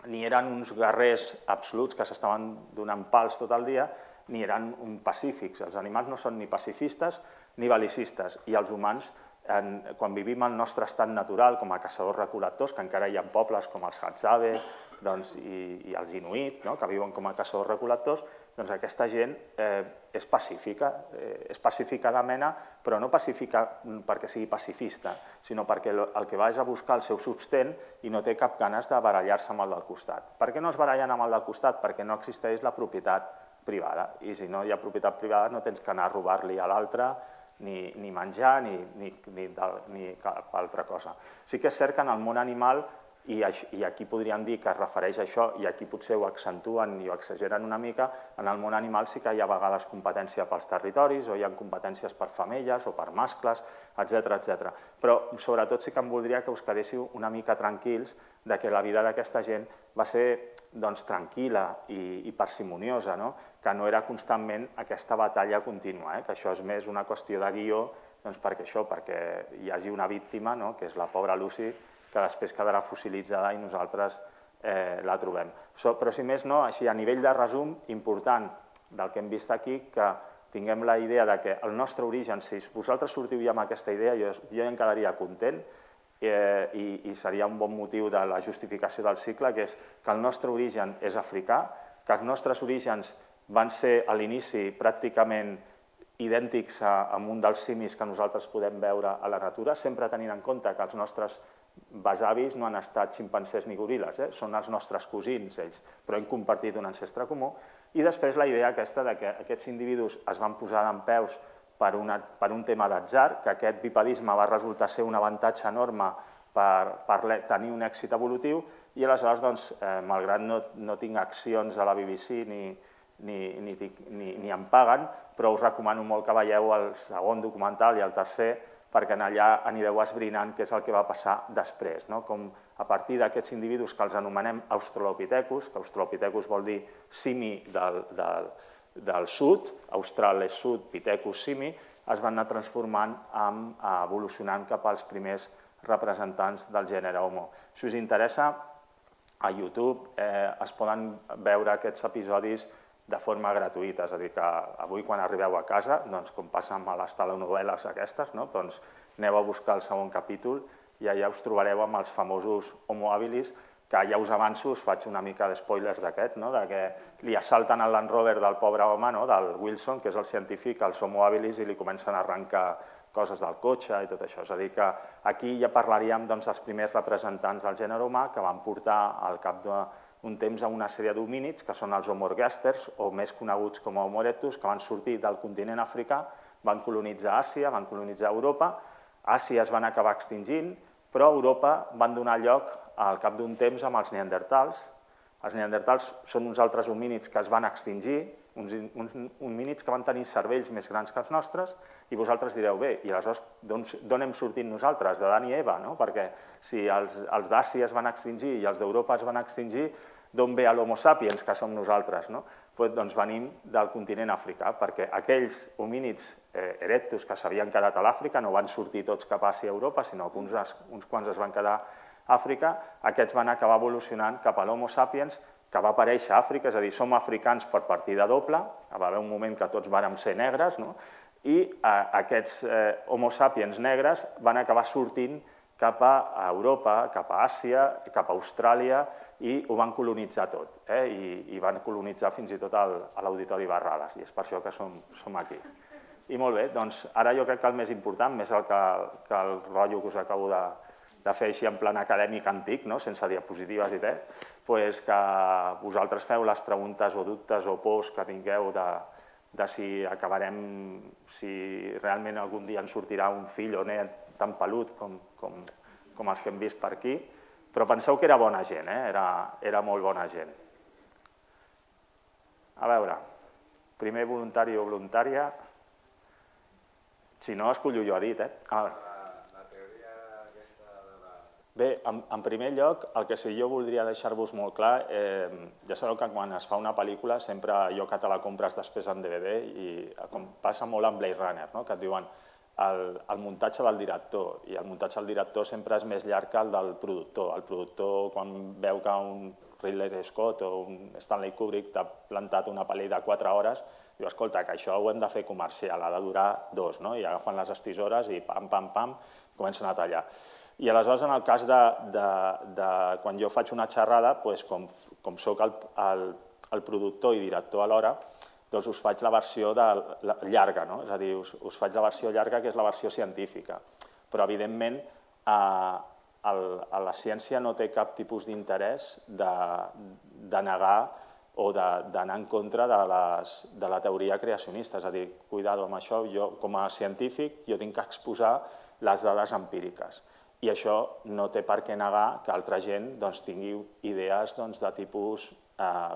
Ni eren uns guerrers absoluts que s'estaven donant pals tot el dia, ni eren pacífics. Els animals no són ni pacifistes ni bel·licistes. I els humans, quan vivim el nostre estat natural com a caçadors-recol·lectors, que encara hi ha pobles com els Hadzabe i els Inuit, que viuen com a caçadors-recol·lectors, doncs aquesta gent és pacífica de mena, però no pacífica perquè sigui pacifista, sinó perquè el que va és a buscar el seu substent i no té cap ganes de barallar-se amb el del costat. Per què no es barallen amb el del costat? Perquè no existeix la propietat privada, i si no hi ha propietat privada no tens que anar a robar-li a l'altre ni menjar ni cap altra cosa. Sí que és cert que en el món animal, i aquí podríem dir que es refereix a això, i aquí potser ho accentuen i ho exageren una mica, en el món animal sí que hi ha a vegades competència pels territoris, o hi ha competències per femelles o per mascles, etc. Però sobretot sí que em voldria que us quedéssiu una mica tranquils de que la vida d'aquesta gent va ser tranquil·la i parsimoniosa, que no era constantment aquesta batalla contínua, que això és més una qüestió de guió perquè hi hagi una víctima, que és la pobra Lucy, que després quedarà fossilitzada i nosaltres la trobem. Però si més no, així a nivell de resum important del que hem vist aquí, que tinguem la idea de que el nostre origen, si vosaltres sortiu ja amb aquesta idea, jo em quedaria content i seria un bon motiu de la justificació del cicle, que és que el nostre origen és africà, que els nostres orígens van ser a l'inici pràcticament idèntics a un dels simis que nosaltres podem veure a la natura, sempre tenint en compte que els nostres besavis no han estat ximpancers ni goril·les, són els nostres cosins ells, però hem compartit un ancestre comú. I després la idea aquesta de que aquests individus es van posar dempeus per un tema d'atzar, que aquest bipedisme va resultar ser un avantatge enorme per tenir un èxit evolutiu, i aleshores, malgrat no tinc accions a la BBC ni em paguen, però us recomano molt que veieu el segon documental i el tercer, perquè allà anireu esbrinant què és el que va passar després, com a partir d'aquests individus que els anomenem australopithecus, que australopithecus vol dir simi del sud, austral és sud, pithecus simi, es van anar transformant, evolucionant cap als primers representants del gènere Homo. Si us interessa, a YouTube es poden veure aquests episodis de forma gratuïta, és a dir, que avui quan arribeu a casa, com passa amb les telenovel·les aquestes, aneu a buscar el segon capítol i allà us trobareu amb els famosos Homo habilis, que ja us avanço, us faig una mica de spoilers d'aquest, de que li assalten el Land Rover del pobre home, del Wilson, que és el científic, als Homo habilis, i li comencen a arrencar coses del cotxe i tot això. És a dir, que aquí ja parlaríem dels primers representants del gènere humà que van portar al cap d'un temps a una sèrie d'homínids, que són els Homo ergasters, o més coneguts com a Homo erectus, que van sortir del continent africà, van colonitzar Àsia, van colonitzar Europa. Àsia es van acabar extingint, però a Europa van donar lloc al cap d'un temps amb els neandertals. Els neandertals són uns altres homínids que es van extingir, uns homínids que van tenir cervells més grans que els nostres, i vosaltres direu, bé, i aleshores d'on hem sortit nosaltres? D'Adam i Eva, no? Perquè si els d'Àsia es van extingir i els d'Europa es van extingir, d'on ve l'Homo sapiens, que som nosaltres? Doncs venim del continent africà, perquè aquells homínids erectus que s'havien quedat a l'Àfrica no van sortir tots cap a Àsia i Europa, sinó que uns quants es van quedar a Àfrica, aquests van acabar evolucionant cap a l'Homo sapiens, que va aparèixer a Àfrica, és a dir, som africans per partida doble, va haver un moment que tots vàrem ser negres, i aquests Homo sapiens negres van acabar sortint cap a Europa, cap a Àsia, cap a Austràlia, i ho van colonitzar tot, i van colonitzar fins i tot l'Auditori Barrales, i és per això que som aquí. I molt bé, doncs ara jo crec que el més important, més que el rotllo que us acabo de fer així en plan acadèmic antic, sense diapositives i que vosaltres feu les preguntes o dubtes o pors que tingueu de si acabarem, si realment algun dia ens sortirà un fill o net tan pelut com els que hem vist per aquí, però penseu que era bona gent, era molt bona gent. A veure, primer voluntari o voluntària, si no, escollo jo a dit. La teoria aquesta de la... Bé, en primer lloc, el que sí jo voldria deixar-vos molt clar, ja sabeu que quan es fa una pel·lícula sempre jo que te la compres després en DVD i com passa molt amb Blade Runner, que et diuen el muntatge del director, i el muntatge del director sempre és més llarg que el del productor. El productor, quan veu que un Ridley Scott o un Stanley Kubrick t'ha plantat una pel·li de 4 hores, diu, escolta, que això ho hem de fer comercial, ha de durar 2, i agafen les estisores i pam, pam, pam, comencen a tallar. I aleshores, en el cas de quan jo faig una xerrada, com soc el productor i director alhora, doncs us faig la versió llarga, és a dir, us faig la versió llarga, que és la versió científica. Però, evidentment, la ciència no té cap tipus d'interès de negar o d'anar en contra de la teoria creacionista. És a dir, cuidado amb això, jo com a científic jo tinc que exposar les dades empíriques. I això no té per què negar que altra gent tingui idees de tipus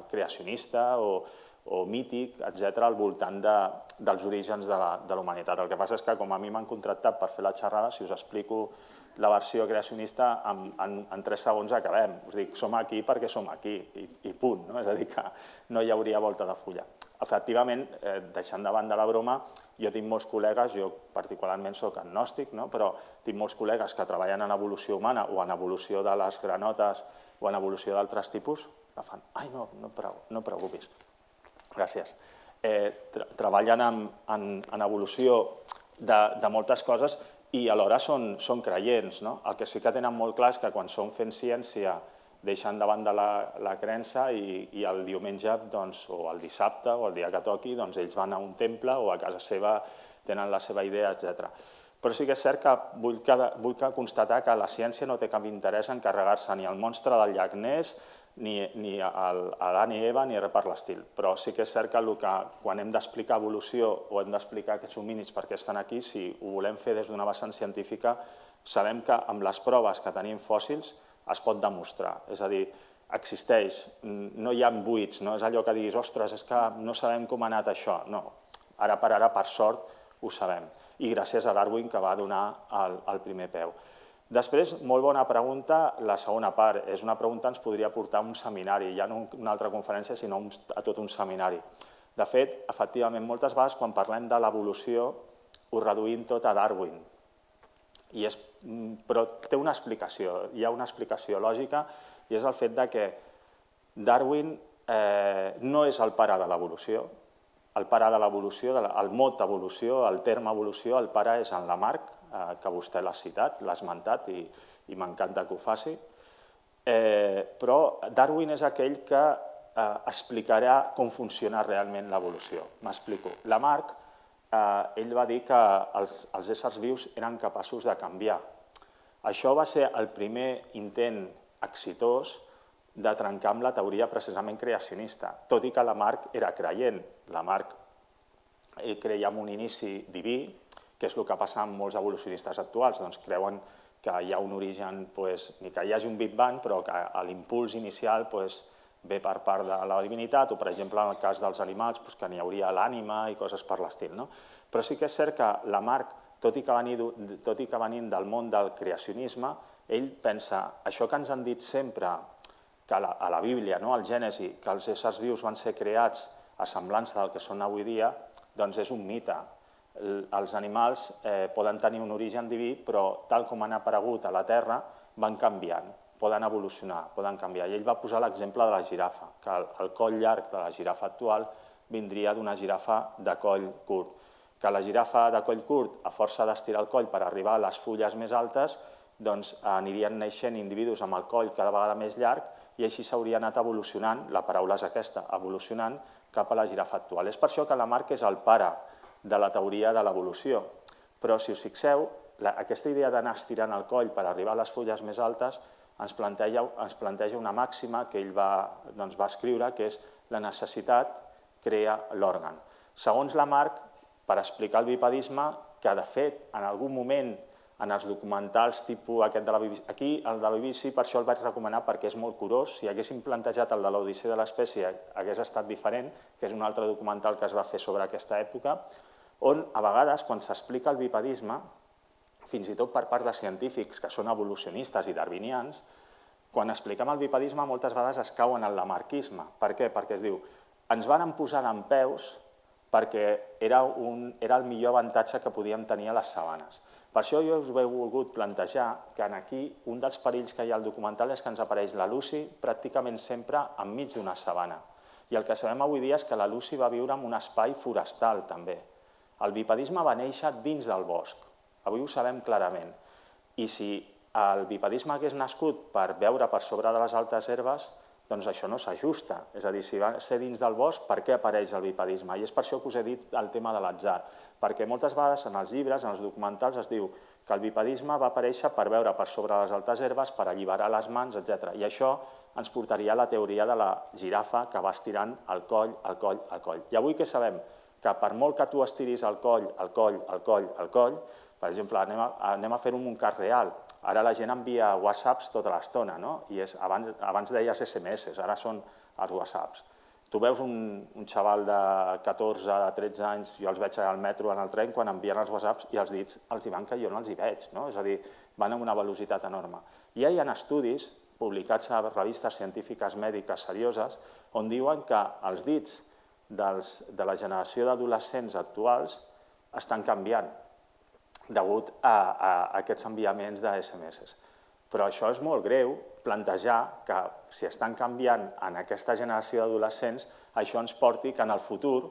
creacionista o mític, etc., al voltant dels orígens de la humanitat. El que passa és que, com a mi m'han contractat per fer la xerrada, si us explico la versió creacionista, en 3 segons acabem. Us dic, som aquí perquè som aquí, i punt. És a dir, que no hi hauria volta de fulla. Efectivament, deixant de banda la broma, jo tinc molts col·legues, jo particularment soc agnòstic, però tinc molts col·legues que treballen en evolució humana o en evolució de les granotes o en evolució d'altres tipus, que fan, ai, no preocupis. Gràcies. Treballen en evolució de moltes coses i alhora són creients. El que sí que tenen molt clar és que quan són fent ciència deixen davant de la creença i el diumenge o el dissabte o el dia que toqui ells van a un temple o a casa seva tenen la seva idea, etc. Però sí que és cert que vull constatar que la ciència no té cap interès en carregar-se ni el monstre del llac Ness, ni Adán i Eva, ni res per l'estil. Però sí que és cert que quan hem d'explicar evolució o hem d'explicar aquests homínids per què estan aquí, si ho volem fer des d'una vessant científica, sabem que amb les proves que tenim fòssils es pot demostrar. És a dir, existeix, no hi ha buits, no és allò que diguis, ostres, és que no sabem com ha anat això. No, ara, per sort, ho sabem. I gràcies a Darwin, que va donar el primer peu. Després, molt bona pregunta, la segona part. És una pregunta que ens podria portar a un seminari, ja no una altra conferència, sinó a tot un seminari. De fet, efectivament, moltes vegades, quan parlem de l'evolució, ho reduïm tot a Darwin. Però té una explicació, hi ha una explicació lògica, i és el fet que Darwin no és el pare de l'evolució. El pare de l'evolució, el mot evolució, el terme evolució, el pare és en Lamarck, que vostè l'ha citat, l'ha esmentat i m'encanta que ho faci. Però Darwin és aquell que explicarà com funciona realment l'evolució. M'explico. Lamarck, ell va dir que els éssers vius eren capaços de canviar. Això va ser el primer intent exitós de trencar amb la teoria precisament creacionista, tot i que Lamarck era creient. Lamarck creia en un inici diví, que és el que passa amb molts evolucionistes actuals, doncs creuen que hi ha un origen, ni que hi hagi un Big Bang, però que l'impuls inicial ve per part de la divinitat, o per exemple en el cas dels animals, que n'hi hauria l'ànima i coses per l'estil. Però sí que és cert que Lamarck, tot i que venint del món del creacionisme, ell pensa, això que ens han dit sempre, que a la Bíblia, al Gènesi, que els éssers vius van ser creats a semblança del que són avui dia, doncs és un mite. Els animals poden tenir un origen diví, però tal com han aparegut a la Terra, van canviant, poden evolucionar, poden canviar. I ell va posar l'exemple de la girafa, que el coll llarg de la girafa actual vindria d'una girafa de coll curt. Que la girafa de coll curt, a força d'estirar el coll per arribar a les fulles més altes, doncs anirien naixent individus amb el coll cada vegada més llarg i així s'hauria anat evolucionant, la paraula és aquesta, evolucionant cap a la girafa actual. És per això que Lamarck és el pare de la teoria de l'evolució. Però si us fixeu, aquesta idea d'anar estirant el coll per arribar a les fulles més altes ens planteja una màxima que ell va escriure, que és la necessitat crea l'òrgan. Segons Lamarck, per explicar el bipedisme, que de fet, en algun moment, en els documentals tipus aquest de la BBC, aquí el de la BBC per això el vaig recomanar perquè és molt curós, si haguéssim plantejat el de l'Odissea de l'espècie hagués estat diferent, que és un altre documental que es va fer sobre aquesta època, on a vegades quan s'explica el bipedisme, fins i tot per part de científics que són evolucionistes i darwinians, quan expliquem el bipedisme moltes vegades es cauen en el lamarquisme. Per què? Perquè es diu, ens varen posar dempeus perquè era el millor avantatge que podíem tenir a les sabanes. Per això jo us he volgut plantejar que aquí un dels perills que hi ha al documental és que ens apareix la Lucy pràcticament sempre enmig d'una sabana. I el que sabem avui dia és que la Lucy va viure en un espai forestal també. El bipedisme va néixer dins del bosc, avui ho sabem clarament. I si el bipedisme hagués nascut per veure per sobre de les altes herbes, doncs això no s'ajusta. És a dir, si va ser dins del bosc, per què apareix el bipedisme? I és per això que us he dit el tema de l'atzar. Perquè moltes vegades en els llibres, en els documentals, es diu que el bipedisme va aparèixer per veure per sobre les altes herbes, per alliberar les mans, etc. I això ens portaria a la teoria de la girafa que va estirant el coll, el coll, el coll. I avui què sabem? Que per molt que tu estiris el coll, el coll, el coll, el coll, per exemple, anem a fer-ho en un cas real. Ara la gent envia whatsapps tota l'estona, no? I abans deies SMS, ara són els whatsapps. Tu veus un xaval de 14, de 13 anys, jo els veig al metro, en el tren, quan envien els whatsapps i els dits els hi van que jo no els hi veig, no? És a dir, van amb una velocitat enorme. I hi ha estudis publicats a revistes científiques mèdiques serioses on diuen que els dits de la generació d'adolescents actuals estan canviant degut a aquests enviaments de SMS. Però això és molt greu, plantejar que si estan canviant en aquesta generació d'adolescents, això ens porti que en el futur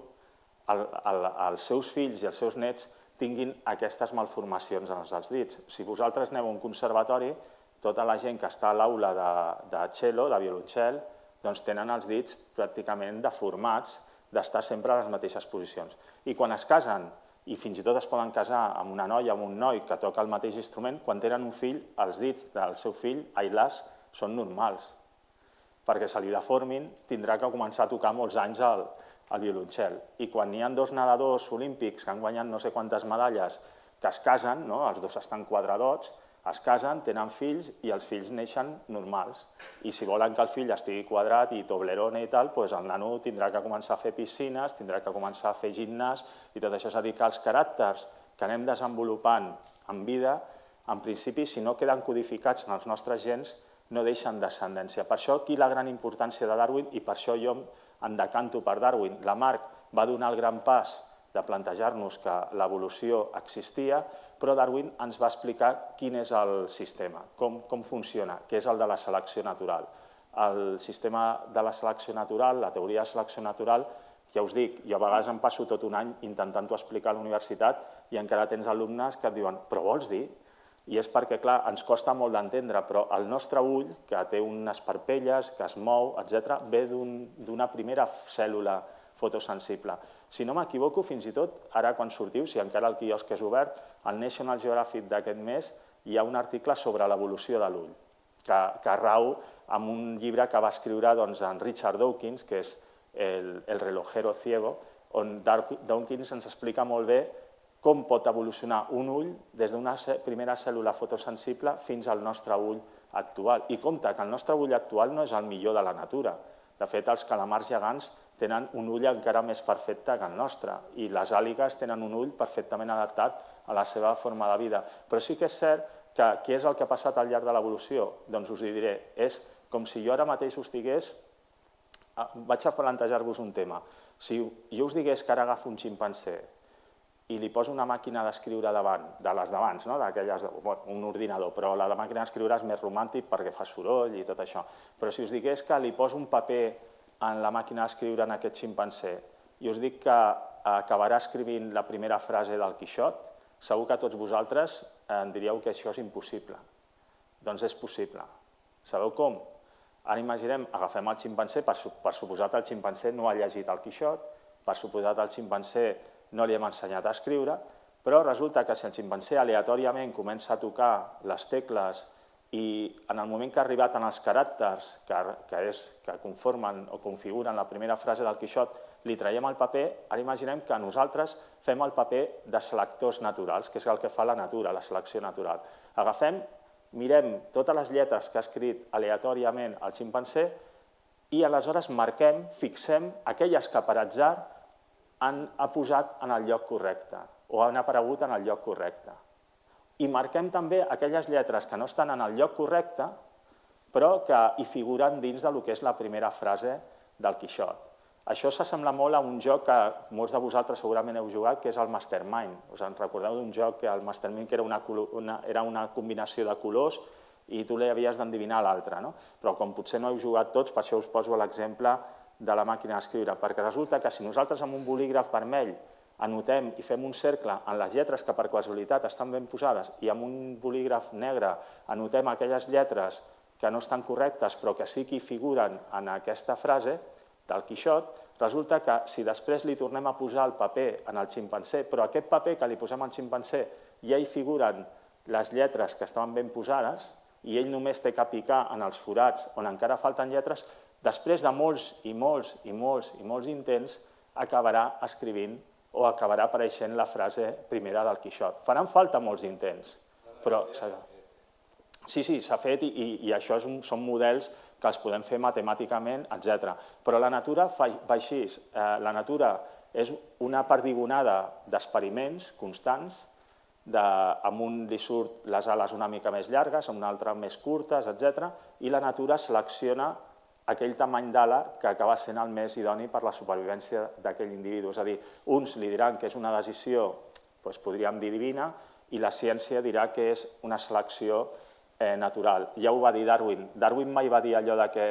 els seus fills i els seus nets tinguin aquestes malformacions en els dits. Si vosaltres aneu a un conservatori, tota la gent que està a l'aula de cello, de violoncel, doncs tenen els dits pràcticament deformats d'estar sempre a les mateixes posicions. I quan es casen, i fins i tot es poden casar amb una noia o amb un noi que toca el mateix instrument, quan tenen un fill, els dits del seu fill, ai las, són normals. Perquè se li deformin, tindrà que començar a tocar molts anys el violoncel. I quan hi ha dos nedadors olímpics que han guanyat no sé quantes medalles que es casen, els dos estan quadradots, es casen, tenen fills i els fills neixen normals. I si volen que el fill estigui quadrat i toblerone i tal, doncs el nano tindrà que començar a fer piscines, tindrà que començar a fer gimnàs i tot això. És a dir, que els caràcters que anem desenvolupant en vida, en principi, si no queden codificats en els nostres gens, no deixen descendència. Per això aquí la gran importància de Darwin, i per això jo em decanto per Darwin. Lamarck va donar el gran pas de plantejar-nos que l'evolució existia, però Darwin ens va explicar quin és el sistema, com funciona, que és el de la selecció natural. El sistema de la selecció natural, la teoria de selecció natural, ja us dic, jo a vegades em passo tot un any intentant-ho explicar a la universitat i encara tens alumnes que et diuen «però vols dir?» I és perquè, clar, ens costa molt d'entendre, però el nostre ull, que té unes parpelles, que es mou, etc., ve d'una primera cèl·lula fotosensible. Si no m'equivoco, fins i tot, ara quan sortiu, si encara el quiosc és obert, al National Geographic d'aquest mes hi ha un article sobre l'evolució de l'ull, que rau en un llibre que va escriure en Richard Dawkins, que és El relojero ciego, on Dawkins ens explica molt bé com pot evolucionar un ull des d'una primera cèl·lula fotosensible fins al nostre ull actual. I compte que el nostre ull actual no és el millor de la natura. De fet, els calamars gegants tenen un ull encara més perfecte que el nostre i les àligues tenen un ull perfectament adaptat a la seva forma de vida. Però sí que és cert que què és el que ha passat al llarg de l'evolució? Doncs us hi diré, és com si jo ara mateix us digués, vaig a plantejar-vos un tema, si jo us digués que ara agafo un ximpanzé i li poso una màquina d'escriure davant, de les d'abans, d'aquelles, un ordinador, però la de màquina d'escriure és més romàntic perquè fa soroll i tot això. Però si us digués que li poso un paper en la màquina d'escriure en aquest ximpanzé i us dic que acabarà escrivint la primera frase del Quixot, segur que tots vosaltres em diríeu que això és impossible. Doncs és possible. Sabeu com? Ara imaginem, agafem el ximpanzé, per suposat el ximpanzé no ha llegit el Quixot, per suposat el ximpanzé no li hem ensenyat a escriure, però resulta que si el ximpanzé aleatòriament comença a tocar les tecles i en el moment que ha arribat en els caràcters que conformen o configuren la primera frase del Quixot, li traiem el paper, ara imaginem que nosaltres fem el paper de selectors naturals, que és el que fa la natura, la selecció natural. Agafem, mirem totes les lletres que ha escrit aleatòriament el ximpanzé i aleshores marquem, fixem aquelles que per atzar ha posat en el lloc correcte o han aparegut en el lloc correcte. I marquem també aquelles lletres que no estan en el lloc correcte, però que hi figuren dins del que és la primera frase del Quixot. Això s'assembla molt a un joc que molts de vosaltres segurament heu jugat, que és el Mastermind. Us en recordeu d'un joc que el Mastermind era una combinació de colors i tu li havies d'endevinar l'altre, no? Però com potser no heu jugat tots, per això us poso l'exemple de la màquina d'escriure, perquè resulta que si nosaltres amb un bolígraf vermell anotem i fem un cercle en les lletres que per casualitat estan ben posades i amb un bolígraf negre anotem aquelles lletres que no estan correctes però que sí que hi figuren en aquesta frase del Quixot, resulta que si després li tornem a posar el paper en el ximpanzé, però aquest paper que li posem al ximpanzé ja hi figuren les lletres que estaven ben posades i ell només té que picar en els forats on encara falten lletres, després de molts i molts i molts i molts intents acabarà escrivint o acabarà apareixent la frase primera del Quixot. Faran falta molts intents, però sí, s'ha fet i això són models que els podem fer matemàticament, etc. Però la natura va així. La natura és una perdigonada d'experiments constants, amb un li surt les ales una mica més llargues, amb un altre més curtes, etc. I la natura selecciona aquell tamany d'ala que acaba sent el més idoni per la supervivència d'aquell individu. És a dir, uns li diran que és una decisió, podríem dir divina, i la ciència dirà que és una selecció natural. Ja ho va dir Darwin. Darwin mai va dir allò de que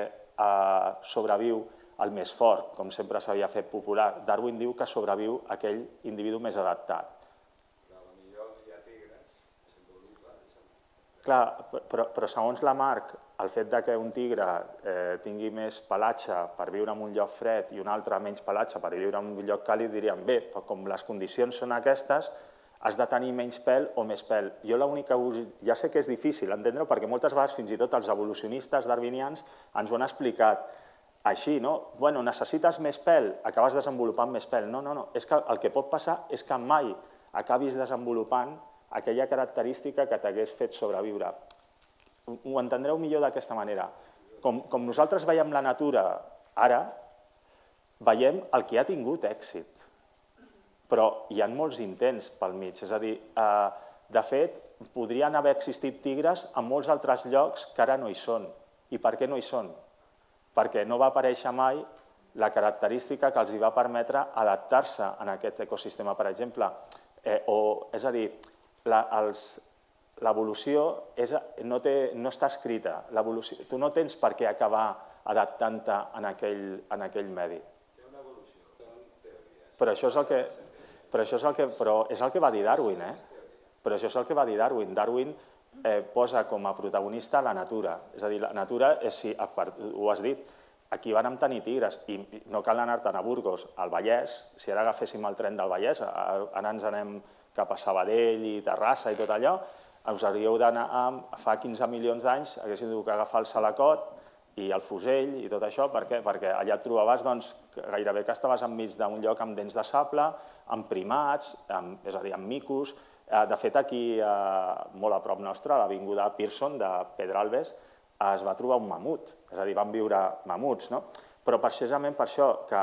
sobreviu el més fort, com sempre s'havia fet popular. Darwin diu que sobreviu aquell individu més adaptat. Però potser hi ha tigres, és involuble. Clar, però segons Lamarck, el fet que un tigre tingui més pelatge per viure en un lloc fred i un altre menys pelatge per viure en un lloc càlid, diríem, bé, com les condicions són aquestes, has de tenir menys pèl o més pèl. Jo l'única... Ja sé que és difícil entendre-ho perquè moltes vegades fins i tot els evolucionistes darwinians ens ho han explicat així, no? Bueno, necessites més pèl, acabes desenvolupant més pèl. No, és que el que pot passar és que mai acabis desenvolupant aquella característica que t'hagués fet sobreviure. Ho entendreu millor d'aquesta manera. Com nosaltres veiem la natura ara, veiem el que ha tingut èxit. Però hi ha molts intents pel mig. És a dir, de fet, podrien haver existit tigres en molts altres llocs que ara no hi són. I per què no hi són? Perquè no va aparèixer mai la característica que els va permetre adaptar-se en aquest ecosistema, per exemple. És a dir, l'evolució no està escrita. Tu no tens per què acabar adaptant-te en aquell medi. Hi ha una evolució, són teories. Però és el que va dir Darwin, Però això és el que va dir Darwin. Darwin posa com a protagonista la natura. És a dir, la natura, ho has dit, aquí vam tenir tigres i no cal anar-te'n a Burgos, al Vallès, si ara agaféssim el tren del Vallès, ara ens anem cap a Sabadell i Terrassa i tot allò, us hauríeu d'anar fa 15 milions d'anys, haguéssiu d'agafar el Salacot i el fusell i tot això, perquè allà et trobaves gairebé que estaves enmig d'un lloc amb dents de sable, amb primats, és a dir, amb micos. De fet, aquí, molt a prop nostre, a l'avinguda Pearson de Pedralbes, es va trobar un mamut, és a dir, van viure mamuts, no? Però precisament per això, que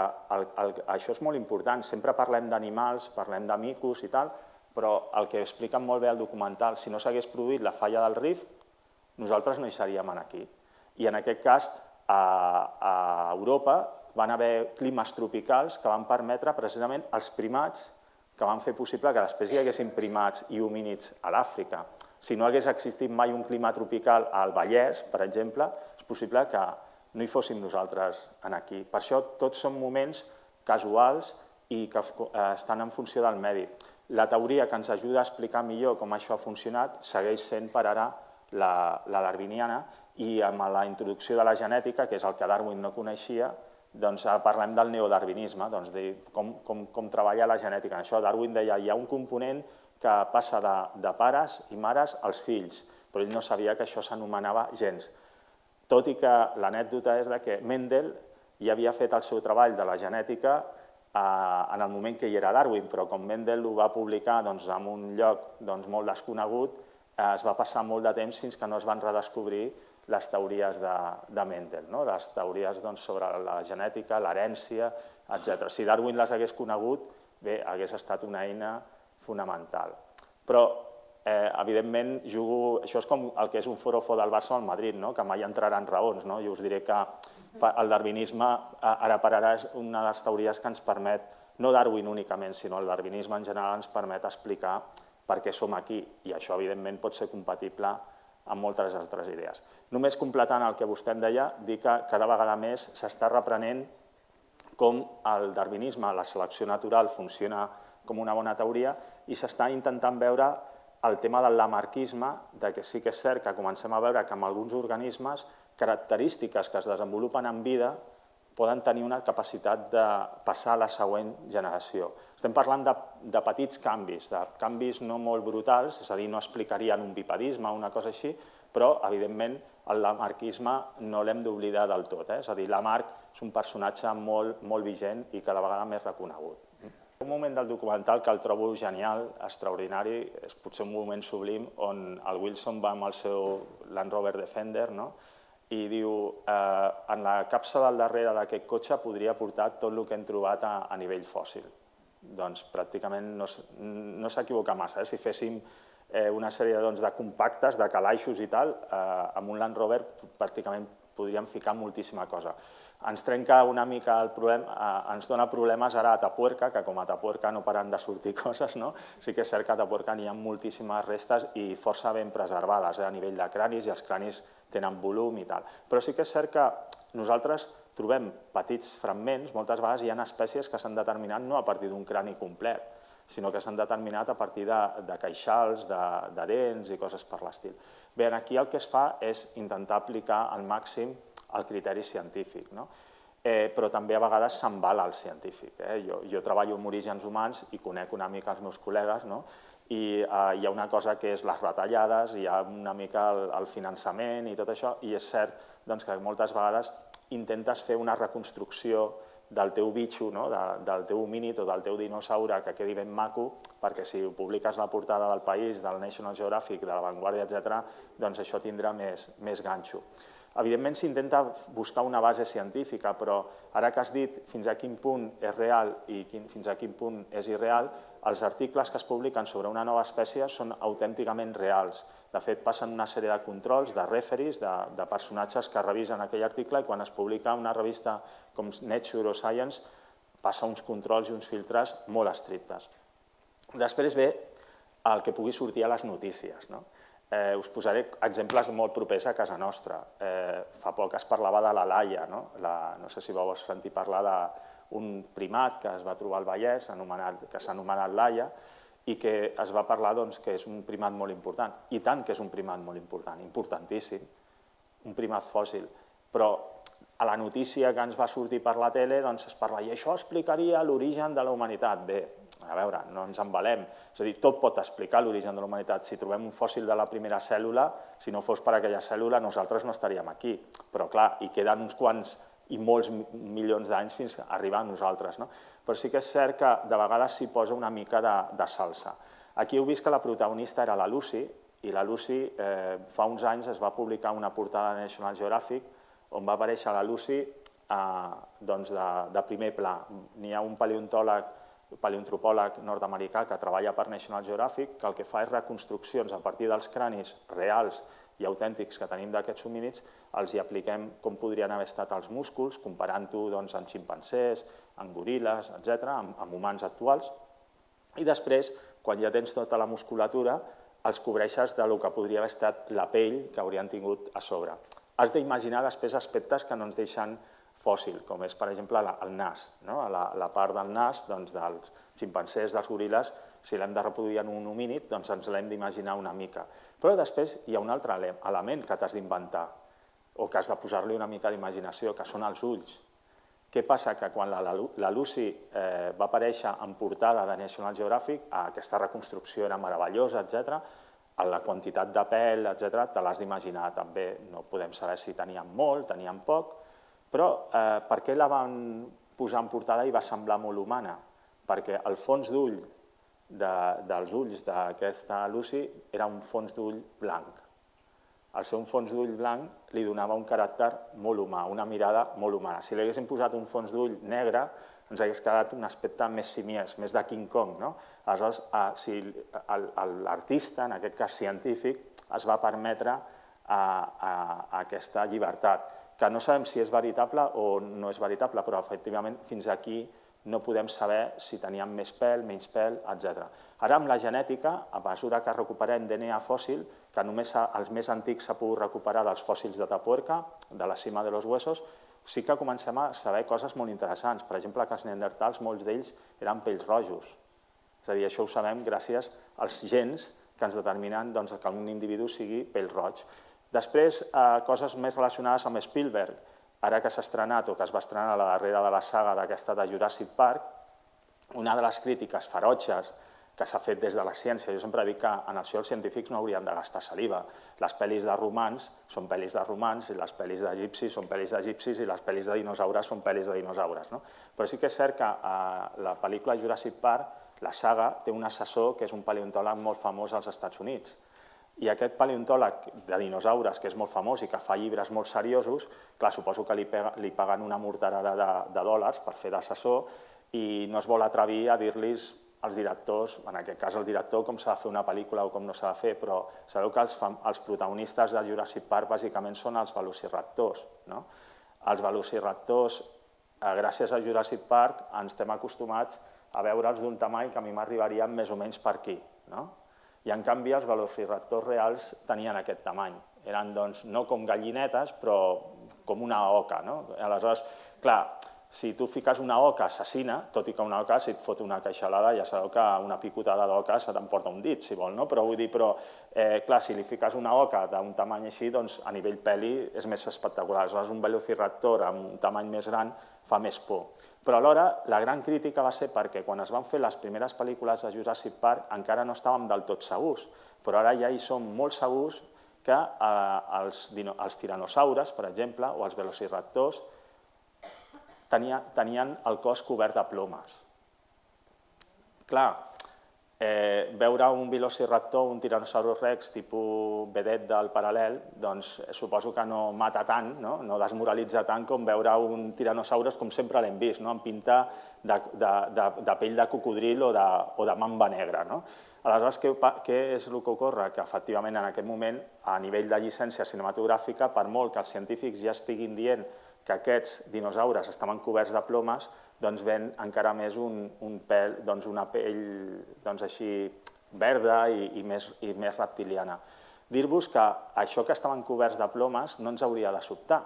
això és molt important, sempre parlem d'animals, parlem de micos i tal, però el que expliquen molt bé al documental, si no s'hagués produït la falla del Rift, nosaltres no hi seríem aquí. I en aquest cas, a Europa van haver climes tropicals que van permetre precisament els primats que van fer possible que després hi haguessin primats i homínids a l'Àfrica. Si no hagués existit mai un clima tropical al Vallès, per exemple, és possible que no hi fóssim nosaltres aquí. Per això tots són moments casuals i que estan en funció del medi. La teoria que ens ajuda a explicar millor com això ha funcionat segueix sent per ara la darwiniana i amb la introducció de la genètica, que és el que Darwin no coneixia, doncs parlem del neodarwinisme, de com treballa la genètica. En això Darwin deia hi ha un component que passa de pares i mares als fills però ell no sabia que això s'anomenava gens. Tot i que l'anècdota és que Mendel ja havia fet el seu treball de la genètica en el moment que hi era Darwin, però com Mendel ho va publicar en un lloc molt desconegut, es va passar molt de temps fins que no es van redescobrir les teories de Mendel, les teories sobre la genètica, l'herència, etc. Si Darwin les hagués conegut, bé, hagués estat una eina fonamental. Però, evidentment, això és com el que és un forofo del Barça al Madrid, que mai entraran raons. Jo us diré que el darwinisme, ara per ara, és una de les teories que ens permet, no Darwin únicament, sinó el darwinisme en general ens permet explicar per què som aquí, i això, evidentment, pot ser compatible amb moltes altres idees. Només completant el que vostè em deia, dir que cada vegada més s'està reprenent com el darwinisme, la selecció natural, funciona com una bona teoria i s'està intentant veure el tema del lamarckisme, que sí que és cert que comencem a veure que en alguns organismes característiques que es desenvolupen en vida poden tenir una capacitat de passar a la següent generació. Estem parlant de petits canvis, de canvis no molt brutals, és a dir, no explicarien un bipedisme o una cosa així, però, evidentment, el lamarckisme no l'hem d'oblidar del tot. És a dir, Lamarck és un personatge molt vigent i cada vegada més reconegut. Un moment del documental que el trobo genial, extraordinari, és potser un moment sublim on el Wilson va amb el seu Land Rover Defender i diu, en la capsa del darrere d'aquest cotxe podria portar tot el que hem trobat a nivell fòssil. Doncs pràcticament no s'equivoca massa. Si féssim una sèrie de compactes, de calaixos i tal, amb un Land Rover pràcticament podríem ficar moltíssima cosa. Ens trenca una mica el problema, ens dona problemes ara a Atapuerca, que com a Atapuerca no paren de sortir coses, sí que és cert que a Atapuerca n'hi ha moltíssimes restes i força ben preservades a nivell de cranis, i els cranis tenen volum i tal. Però sí que és cert que nosaltres trobem petits fragments, moltes vegades hi ha espècies que s'han determinat no a partir d'un crani complet, sinó que s'han determinat a partir de queixals, de dents i coses per l'estil. Bé, aquí el que es fa és intentar aplicar al màxim el criteri científic, però també a vegades s'embala el científic. Jo treballo en orígens humans i conec una mica els meus col·legues, i hi ha una cosa que és les retallades, hi ha una mica el finançament i tot això, i és cert que moltes vegades intentes fer una reconstrucció del teu bitxo, del teu homínid o del teu dinosaure que quedi ben maco, perquè si ho publiques a la portada del País, del National Geographic, de La Vanguardia, etc., doncs això tindrà més ganxo. Evidentment s'intenta buscar una base científica, però ara que has dit fins a quin punt és real i fins a quin punt és irreal, els articles que es publiquen sobre una nova espècie són autènticament reals. De fet, passen una sèrie de controls, de referees, de personatges que revisen aquell article i quan es publica una revista com Nature o Science passa uns controls i uns filtres molt estrictes. Després ve el que pugui sortir a les notícies. Us posaré exemples molt propers a casa nostra. Fa poc es parlava de la laia, no sé si vau sentir parlar d'un primat que es va trobar al Vallès, que s'ha anomenat laia, i que es va parlar que és un primat molt important. I tant que és un primat molt important, importantíssim, un primat fòssil. Però a la notícia que ens va sortir per la tele es parla i això explicaria l'origen de la humanitat. Bé, a veure, no ens embalem. És a dir, tot pot explicar l'origen de la humanitat. Si trobem un fòssil de la primera cèl·lula, si no fos per aquella cèl·lula, nosaltres no estaríem aquí. Però, clar, hi queden uns quants i molts milions d'anys fins a arribar a nosaltres. Però sí que és cert que de vegades s'hi posa una mica de salsa. Aquí heu vist que la protagonista era la Lucy, i la Lucy fa uns anys es va publicar una portada de National Geographic on va aparèixer la Lucy de primer pla. N'hi ha un paleoantropòleg nord-americà que treballa per National Geographic que el que fa és reconstruccions a partir dels cranis reals i autèntics que tenim d'aquests homínids, els hi apliquem com podrien haver estat els músculs, comparant-ho amb ximpancers, amb goril·les, etc., amb humans actuals, i després, quan ja tens tota la musculatura, els cobreixes del que podria haver estat la pell que haurien tingut a sobre. Has d'imaginar després aspectes que no ens deixen fòssil, com és, per exemple, el nas. La part del nas dels ximpancers, dels goril·les, si l'hem de reproduir en un homínid, doncs ens l'hem d'imaginar una mica. Però després hi ha un altre element que t'has d'inventar, o que has de posar-li una mica d'imaginació, que són els ulls. Què passa? Que quan la Lucy va aparèixer en portada de National Geographic, aquesta reconstrucció era meravellosa, etc., la quantitat de pèl, etc., te l'has d'imaginar també. No podem saber si tenien molt, tenien poc, però per què la van posar en portada i va semblar molt humana? Perquè el fons d'ull dels ulls d'aquesta Lucy era un fons d'ull blanc. El seu fons d'ull blanc li donava un caràcter molt humà, una mirada molt humana. Si li haguéssim posat un fons d'ull negre, ens hagués quedat un aspecte més simiès, més de King Kong. Aleshores, si l'artista, en aquest cas científic, es va permetre aquesta llibertat, que no sabem si és veritable o no és veritable, però efectivament fins aquí no podem saber si tenien més pèl, menys pèl, etc. Ara, amb la genètica, a mesura que recuperem DNA fòssil, que només els més antics s'ha pogut recuperar dels fòssils de Tapuerca, de la cima de los huesos, sí que comencem a saber coses molt interessants. Per exemple, que els neandertals, molts d'ells, eren pells rojos. És a dir, això ho sabem gràcies als gens que ens determinen que un individu sigui pell roig. Després, coses més relacionades amb Spielberg. Ara que s'ha estrenat o que es va estrenar la darrera de la saga d'aquesta de Jurassic Park, una de les crítiques ferotges que s'ha fet des de la ciència, jo sempre dic que en això els científics no haurien de gastar saliva. Les pel·lis de romans són pel·lis de romans, i les pel·lis d'egipcis són pel·lis d'egipcis, i les pel·lis de dinosaures són pel·lis de dinosaures. Però sí que és cert que la pel·lícula Jurassic Park, la saga, té un assessor que és un paleontòleg molt famós als Estats Units. I aquest paleontòleg de dinosaures, que és molt famós i que fa llibres molt seriosos, clar, suposo que li paguen una morterada de dòlars per fer d'assessor i no es vol atrevir a dir-los als directors, en aquest cas el director, com s'ha de fer una pel·lícula o com no s'ha de fer, però sabeu que els protagonistes de Jurassic Park bàsicament són els velociraptors. Els velociraptors, gràcies a Jurassic Park, ens estem acostumats a veure'ls d'un tamany que a mi m'arribarien més o menys per aquí. I en canvi els velociraptors reals tenien aquest tamany. Eren no com gallinetes, però com una oca. Aleshores, clar, si tu fiques una oca assassina, tot i que una oca, si et fot una queixalada, ja sabeu que una picotada d'oca se t'emporta un dit, si vol, però vull dir, clar, si li fiques una oca d'un tamany així, doncs a nivell peli és més espectacular. Aleshores, un velociraptor amb un tamany més gran fa més por. Però alhora, la gran crítica va ser perquè quan es van fer les primeres pel·lícules de Jurassic Park encara no estàvem del tot segurs, però ara ja hi som molt segurs que els tiranosaures, per exemple, o els velociraptors, tenien el cos cobert de plomes. Clar, veure un velociraptor, un tiranosaurus rex tipus vedet del paral·lel, doncs suposo que no mata tant, no desmoralitza tant com veure un tiranosaurus com sempre l'hem vist, amb pinta de pell de cocodril o de mamba negra. Aleshores, què és el que ocorre? Que efectivament en aquest moment, a nivell de llicència cinematogràfica, per molt que els científics ja estiguin dient que aquests dinosaures estaven coberts de plomes, doncs ven encara més una pell així verda i més reptiliana. Dir-vos que això que estaven coberts de plomes no ens hauria de sobtar,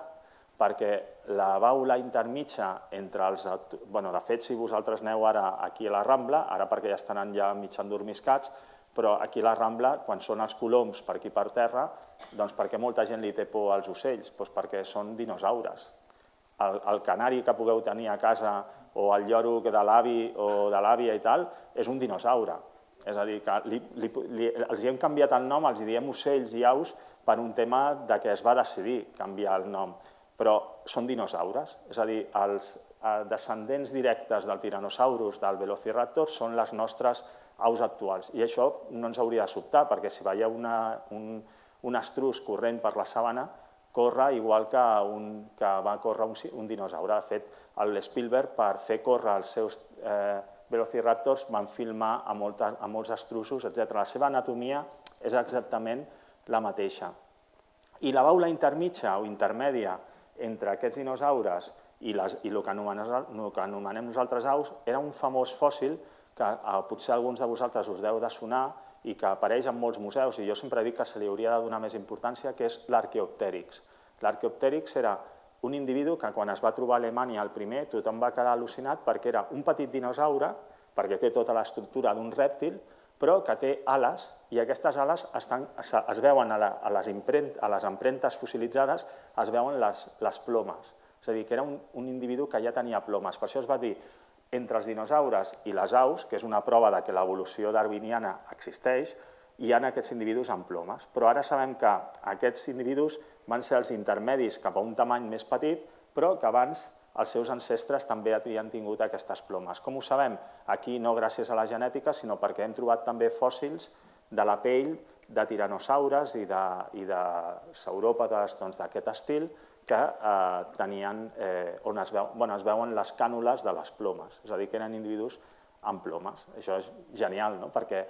perquè la baula intermitja entre els... De fet, si vosaltres aneu ara aquí a la Rambla, ara perquè ja estan ja mig endormiscats, però aquí a la Rambla, quan són els coloms per aquí per terra, doncs perquè molta gent li té por als ocells? Doncs perquè són dinosaures. El canari que pugueu tenir a casa o el lloro de l'avi o de l'àvia i tal, és un dinosaure. És a dir, que els hem canviat el nom, els diem ocells i aus per un tema que es va decidir canviar el nom, però són dinosaures. És a dir, els descendents directes del tiranosaurus, del velociraptor, són les nostres aus actuals. I això no ens hauria de sobtar, perquè si veieu un estruç corrent per la sabana, corre igual que va córrer un dinosaure. De fet, l'Spielberg, per fer córrer els seus velociraptors, van filmar a molts estruços, etc. La seva anatomia és exactament la mateixa. I la baula intermitja o intermèdia entre aquests dinosaures i el que anomenem nosaltres aus era un famós fòssil que potser alguns de vosaltres us deu de sonar i que apareix en molts museus, i jo sempre dic que se li hauria de donar més importància, que és l'Archaeopteryx. L'Archaeopteryx era un individu que quan es va trobar a Alemanya el primer, tothom va quedar al·lucinat perquè era un petit dinosaure, perquè té tota l'estructura d'un rèptil, però que té ales, i aquestes ales es veuen a les empremtes fossilitzades, es veuen les plomes. És a dir, que era un individu que ja tenia plomes. Per això es va dir, entre els dinosaures i les aus, que és una prova que l'evolució darwiniana existeix, hi ha aquests individus amb plomes. Però ara sabem que aquests individus van ser els intermedis cap a un tamany més petit, però que abans els seus ancestres també havien tingut aquestes plomes. Com ho sabem? Aquí no gràcies a la genètica, sinó perquè hem trobat també fòssils de la pell de tiranosaures i de sauròpodes d'aquest estil que tenien, on es veuen les cànules de les plomes, és a dir, que eren individus amb plomes. Això és genial, perquè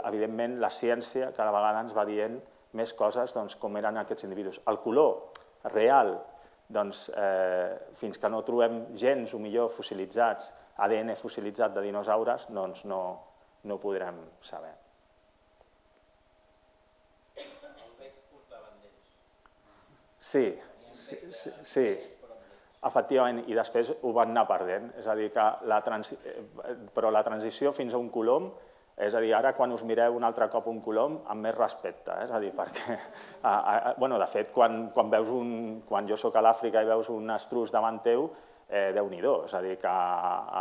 evidentment la ciència cada vegada ens va dient més coses com eren aquests individus. El color real, fins que no trobem gens o millor fossilitzats, ADN fossilitzat de dinosaures, doncs no ho podrem saber. Sí, efectivament, i després ho van anar perdent. És a dir, però la transició fins a un colom, és a dir, ara quan us mireu un altre cop un colom, amb més respecte, és a dir, perquè, de fet, quan jo soc a l'Àfrica i veus un estruç davant teu, Déu-n'hi-do, és a dir, que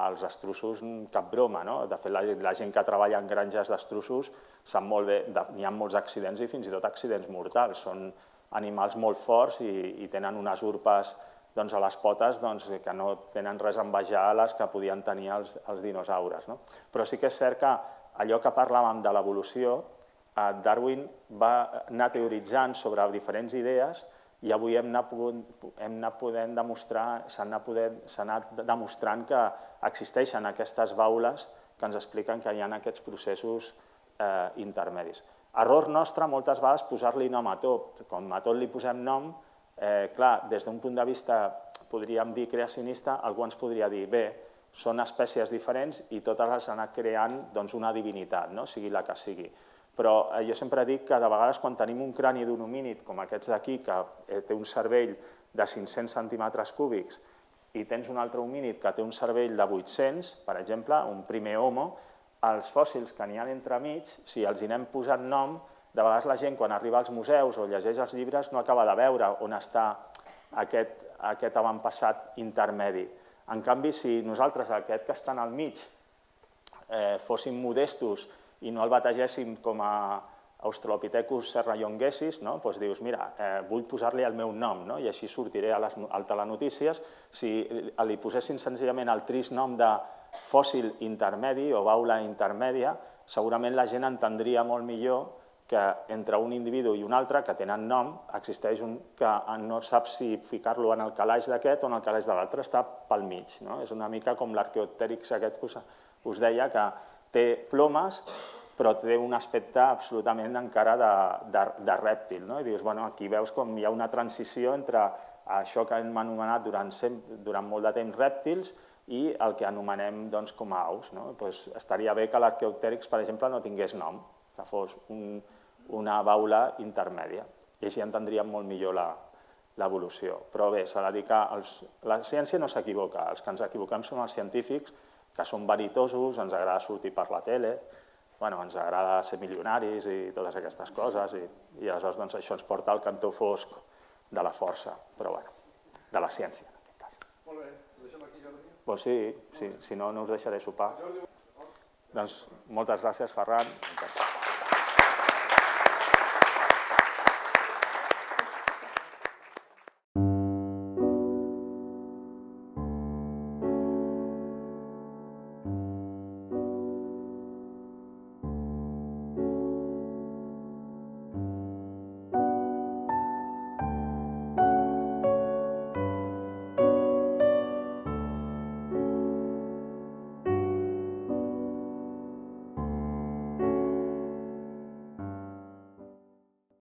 els estruços, cap broma, no? De fet, la gent que treballa en granges d'estruços sap molt bé, n'hi ha molts accidents i fins i tot accidents mortals, són animals molt forts i tenen unes urpes a les potes que no tenen res a envejar a les que podien tenir els dinosaures. Però sí que és cert que allò que parlàvem de l'evolució, Darwin va anar teoritzant sobre diferents idees i avui s'ha anat demostrant que existeixen aquestes baules que ens expliquen que hi ha aquests processos intermedis. Error nostre moltes vegades posar-li nom a tot. Quan a tot li posem nom, clar, des d'un punt de vista, podríem dir creacionista, algú ens podria dir, bé, són espècies diferents i totes les han anat creant una divinitat, sigui la que sigui. Però jo sempre dic que de vegades quan tenim un crani d'un homínid, com aquests d'aquí, que té un cervell de 500 centímetres cúbics, i tens un altre homínid que té un cervell de 800, per exemple, un primer homo, els fòssils que n'hi ha entremig, si els hi anem posant nom, de vegades la gent quan arriba als museus o llegeix els llibres no acaba de veure on està aquest avantpassat intermedi. En canvi, si nosaltres, aquest que està al mig, fóssim modestos i no el bategéssim com a Australopithecus serrallonguensis, doncs dius, mira, vull posar-li el meu nom, i així sortiré al telenotícies. Si li posessin senzillament el trist nom de fòssil intermedi o baula intermèdia, segurament la gent entendria molt millor que entre un individu i un altre, que tenen nom, existeix un que no sap si ficar-lo en el calaix d'aquest o en el calaix de l'altre, està pel mig. És una mica com l'arqueoptèrix aquest que us deia, que té plomes, però té un aspecte absolutament encara de rèptil. I dius, aquí veus com hi ha una transició entre això que hem anomenat durant molt de temps rèptils i el que anomenem com a aus. Estaria bé que l'arqueoptèrix, per exemple, no tingués nom, que fos una baula intermèdia. I així entendríem molt millor l'evolució. Però bé, s'ha de dir que la ciència no s'equivoca. Els que ens equivoquem són els científics, que són veritosos, ens agrada sortir per la tele, ens agrada ser milionaris i totes aquestes coses, i aleshores això ens porta al cantó fosc de la força, però bé, de la ciència, en aquest cas. Molt bé, ho deixem aquí, Jordi? Doncs sí, si no, no us deixaré sopar. Doncs moltes gràcies, Ferran.